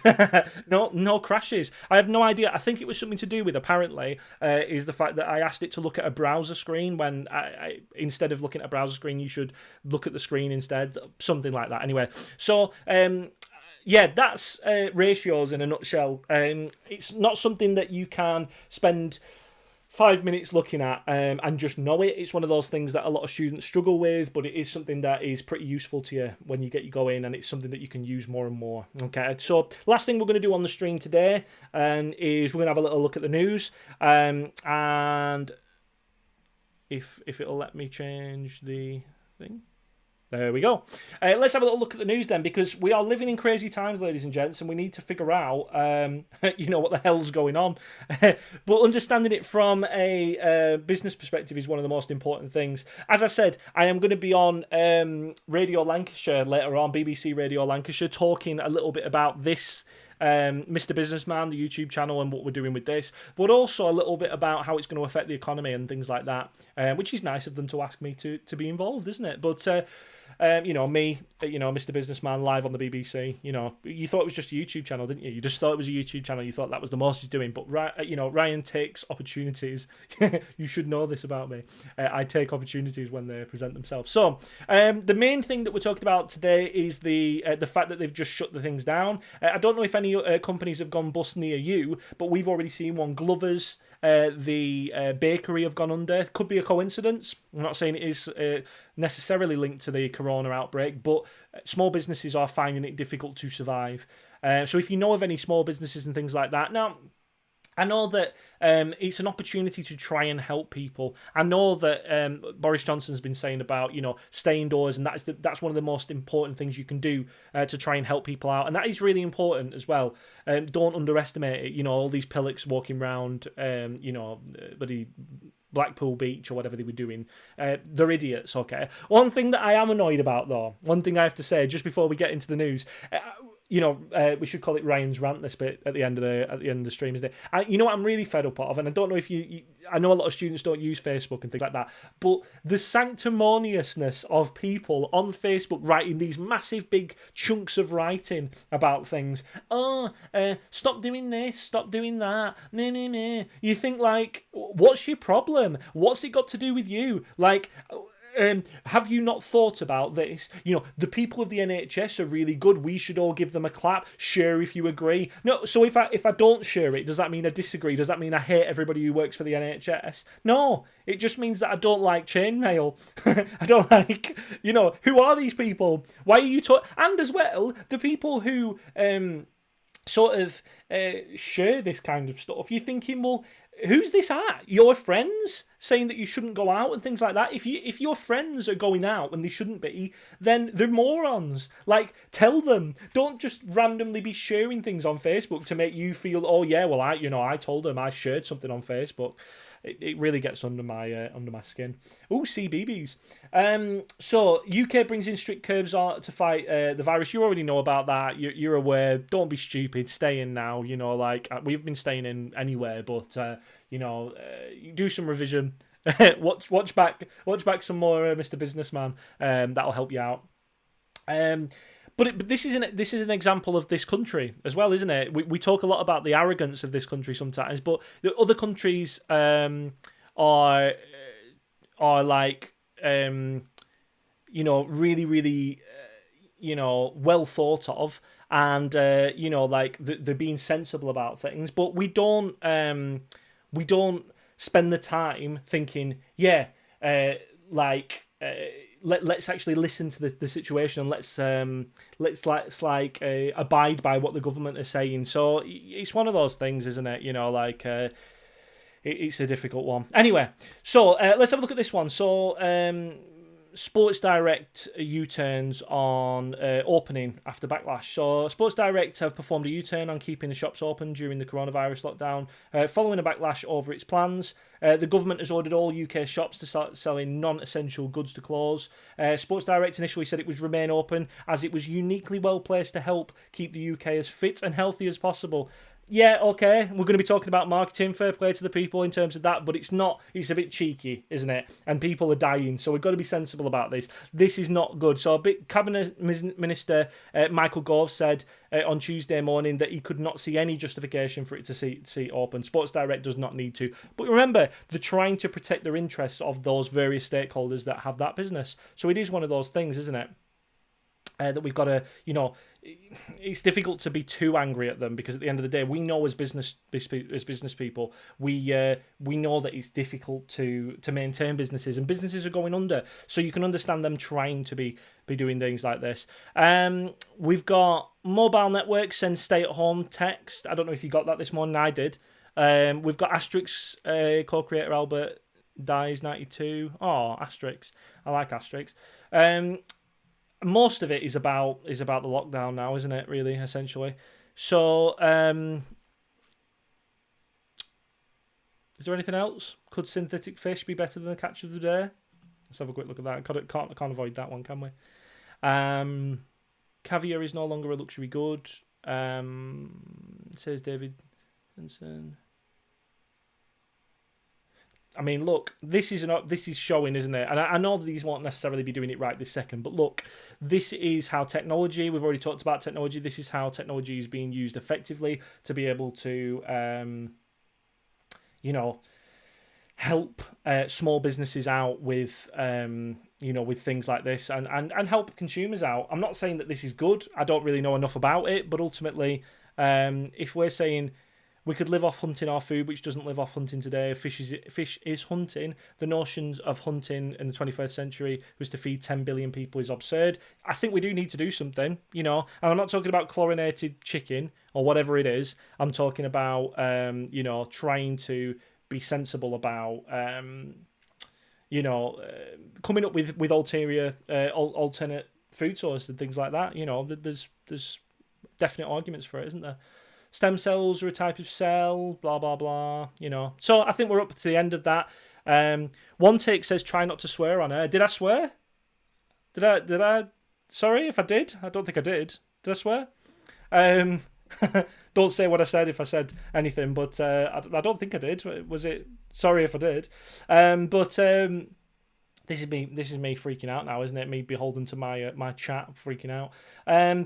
No crashes. I have no idea. I think it was something to do with, apparently, is the fact that I asked it to look at a browser screen when I instead of looking at a browser screen, you should look at the screen instead. Something like that. Anyway, so yeah, that's ratios in a nutshell. It's not something that you can spend 5 minutes looking at and just know it. It's one of those things that a lot of students struggle with, but it is something that is pretty useful to you when you get going, and it's something that you can use more and more. Okay, so last thing we're going to do on the stream today is we're going to have a little look at the news, and if it'll let me change the thing. There we go. Let's have a little look at the news then, because we are living in crazy times, ladies and gents, and we need to figure out, what the hell's going on. But understanding it from a business perspective is one of the most important things. As I said, I am going to be on Radio Lancashire later on, BBC Radio Lancashire, talking a little bit about this Mr. Businessman, the YouTube channel, and what we're doing with this, but also a little bit about how it's going to affect the economy and things like that, which is nice of them to ask me to be involved, isn't it? But me, Mr. Businessman, live on the BBC. You thought it was just a YouTube channel, didn't you? You just thought it was a YouTube channel. You thought that was the most he's doing. But Ryan takes opportunities. You should know this about me. I take opportunities when they present themselves. So the main thing that we're talking about today is the fact that they've just shut the things down. I don't know if any companies have gone bust near you, but we've already seen one. Glover's, the bakery have gone under. Could be a coincidence. I'm not saying it is necessarily linked to the corona outbreak, but small businesses are finding it difficult to survive. So if you know of any small businesses and things like that, now, I know that it's an opportunity to try and help people. I know that Boris Johnson's been saying about, stay indoors, and that's one of the most important things you can do to try and help people out. And that is really important as well. Don't underestimate it. All these pillocks walking around, bloody Blackpool Beach or whatever they were doing. They're idiots, okay? One thing that I am annoyed about, though, one thing I have to say just before we get into the news, we should call it Ryan's rant this bit at the end of the stream, isn't it? What I'm really fed up of, and I don't know if I know a lot of students don't use Facebook and things like that, but the sanctimoniousness of people on Facebook writing these massive big chunks of writing about things. Stop doing this, stop doing that, meh. You think, like, what's your problem? What's it got to do with you? Like, have you not thought about this? The people of the NHS are really good. We should all give them a clap. Share if you agree. No, so if I don't share it, does that mean I disagree? Does that mean I hate everybody who works for the NHS? No, it just means that I don't like chainmail. I don't like, who are these people? Why are you talking? And as well, the people who share this kind of stuff, you're thinking, well, who's this at? Your friends saying that you shouldn't go out and things like that? If your friends are going out and they shouldn't be, then they're morons. Like, tell them. Don't just randomly be sharing things on Facebook to make you feel, oh yeah, well I told them I shared something on Facebook. It really gets under my skin. Ooh, CBBS. So UK brings in strict curbs to fight the virus. You already know about that. You're aware. Don't be stupid. Stay in now. We've been staying in anywhere, but do some revision. watch back some more Mr. Businessman. That'll help you out. But this is an example of this country as well, isn't it? We talk a lot about the arrogance of this country sometimes, but the other countries are like really really well thought of, and they're being sensible about things. But we don't spend the time thinking, let's actually listen to the situation, and let's abide by what the government is saying. So it's one of those things, isn't it? It's a difficult one. Anyway, so let's have a look at this one. So Sports Direct U-turns on opening after backlash. So Sports Direct have performed a U-turn on keeping the shops open during the coronavirus lockdown, following a backlash over its plans. The government has ordered all UK shops to start selling non-essential goods to close. Sports Direct initially said it would remain open as it was uniquely well placed to help keep the UK as fit and healthy as possible. Yeah, okay, we're going to be talking about marketing, fair play to the people in terms of that, but it's a bit cheeky, isn't it? And people are dying, so we've got to be sensible about this. This is not good. So Cabinet Minister Michael Gove said on Tuesday morning that he could not see any justification for it to see open. Sports Direct does not need to. But remember, they're trying to protect their interests of those various stakeholders that have that business. So it is one of those things, isn't it? That we've got to, it's difficult to be too angry at them, because at the end of the day, we know as business people, we know that it's difficult to maintain businesses, and businesses are going under. So you can understand them trying to be doing things like this. We've got mobile networks send stay-at-home text. I don't know if you got that this morning. I did. We've got Asterix co-creator Albert dies 92. Oh, Asterix. I like Asterix. most of it is about the lockdown now, isn't it? Really, essentially. So, is there anything else? Could synthetic fish be better than the catch of the day? Let's have a quick look at that. Can't avoid that one, can we? Caviar is no longer a luxury good. Says David Henson. I mean, look, this is showing, isn't it? And I know that these won't necessarily be doing it right this second, but look, this is how technology. We've already talked about technology. This is how technology is being used effectively to be able to, help small businesses out with, with things like this, and help consumers out. I'm not saying that this is good. I don't really know enough about it, but ultimately, if we're saying we could live off hunting our food, which doesn't live off hunting today. Fish is hunting. The notions of hunting in the 21st century was to feed 10 billion people is absurd. I think we do need to do something, And I'm not talking about chlorinated chicken or whatever it is. I'm talking about, trying to be sensible about, coming up with alternate food sources and things like that. There's definite arguments for it, isn't there? Stem cells are a type of cell, blah, blah, blah, So I think we're up to the end of that. One Take says, try not to swear on air. Did I swear? Did I? Sorry if I did. I don't think I did. Did I swear? Don't say what I said if I said anything, but I don't think I did. Was it? Sorry if I did. This is me freaking out now, isn't it? Me beholden to my chat, freaking out.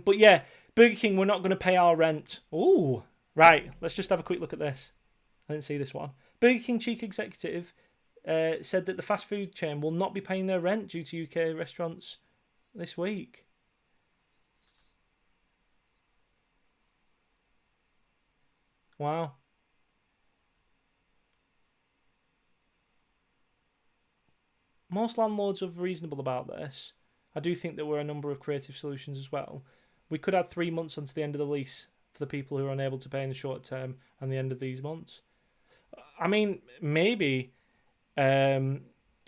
But yeah, Burger King, we're not going to pay our rent. Ooh, right. Let's just have a quick look at this. I didn't see this one. Burger King chief executive said that the fast food chain will not be paying their rent due to UK restaurants this week. Wow. Most landlords are reasonable about this. I do think there were a number of creative solutions as well. We could add 3 months onto the end of the lease for the people who are unable to pay in the short term and the end of these months. I mean, maybe.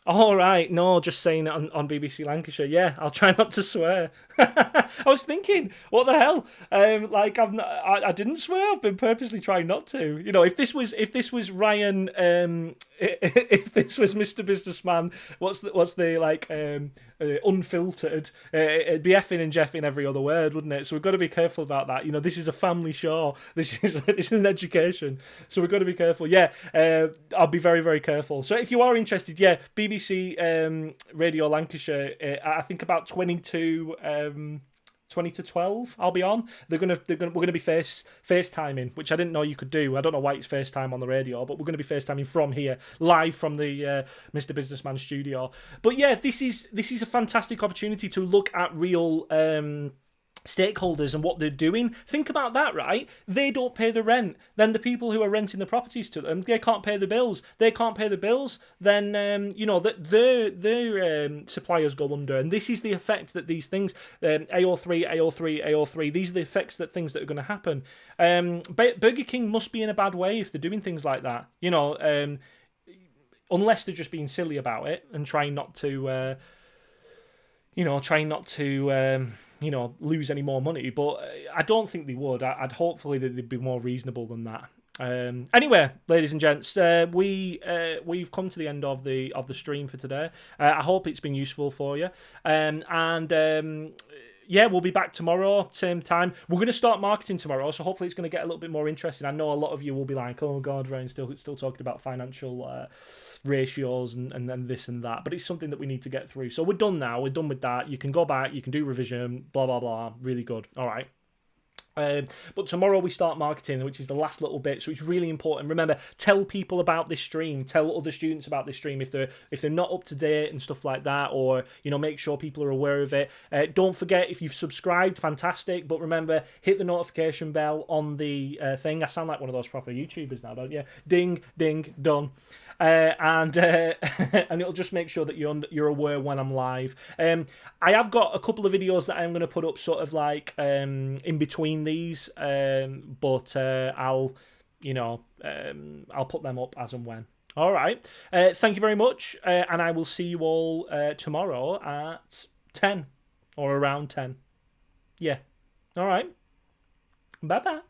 All right, no, just saying it on BBC Lancashire. Yeah, I'll try not to swear. I was thinking, what the hell? I didn't swear. I've been purposely trying not to. If this was Ryan, if this was Mr. Businessman, what's the unfiltered? It'd be effing and jeffing every other word, wouldn't it? So we've got to be careful about that. This is a family show. This is an education. So we've got to be careful. Yeah, I'll be very, very careful. So if you are interested, yeah, BBC Radio Lancashire, I think about 20 to 12 I'll be on. We're gonna be FaceTiming, which I didn't know you could do. I don't know why it's FaceTime on the radio, but we're gonna be FaceTiming from here, live from the Mr. Businessman studio. But yeah, this is a fantastic opportunity to look at real stakeholders and what they're doing. Think about that, right? They don't pay the rent. Then the people who are renting the properties to them, they can't pay the bills. They can't pay the bills. Then their suppliers go under. And this is the effect that these things, AO3. These are the effects that things that are going to happen. Burger King must be in a bad way if they're doing things like that. Unless they're just being silly about it and trying not to. Lose any more money, but I don't think they would. I'd hopefully that they'd be more reasonable than that. Anyway, ladies and gents, we've come to the end of the stream for today. I hope it's been useful for you. Yeah, we'll be back tomorrow, same time. We're going to start marketing tomorrow, so hopefully it's going to get a little bit more interesting. I know a lot of you will be like, oh God, Ryan's still talking about financial ratios and then this and that, but it's something that we need to get through. So we're done now. We're done with that. You can go back, you can do revision, blah, blah, blah. Really good. All right. But tomorrow we start marketing, which is the last little bit, so it's really important. Remember, tell people about this stream, tell other students about this stream if they're not up to date and stuff like that, or make sure people are aware of it. Don't forget, if you've subscribed, fantastic, but remember, hit the notification bell on the thing. I sound like one of those proper YouTubers now, don't you? Ding, ding, done. And it'll just make sure that you're aware when I'm live. I have got a couple of videos that I'm going to put up sort of like in between these, but I'll put them up as and when. All right. Thank you very much, and I will see you all tomorrow at 10. or around 10. Yeah. All right. Bye bye.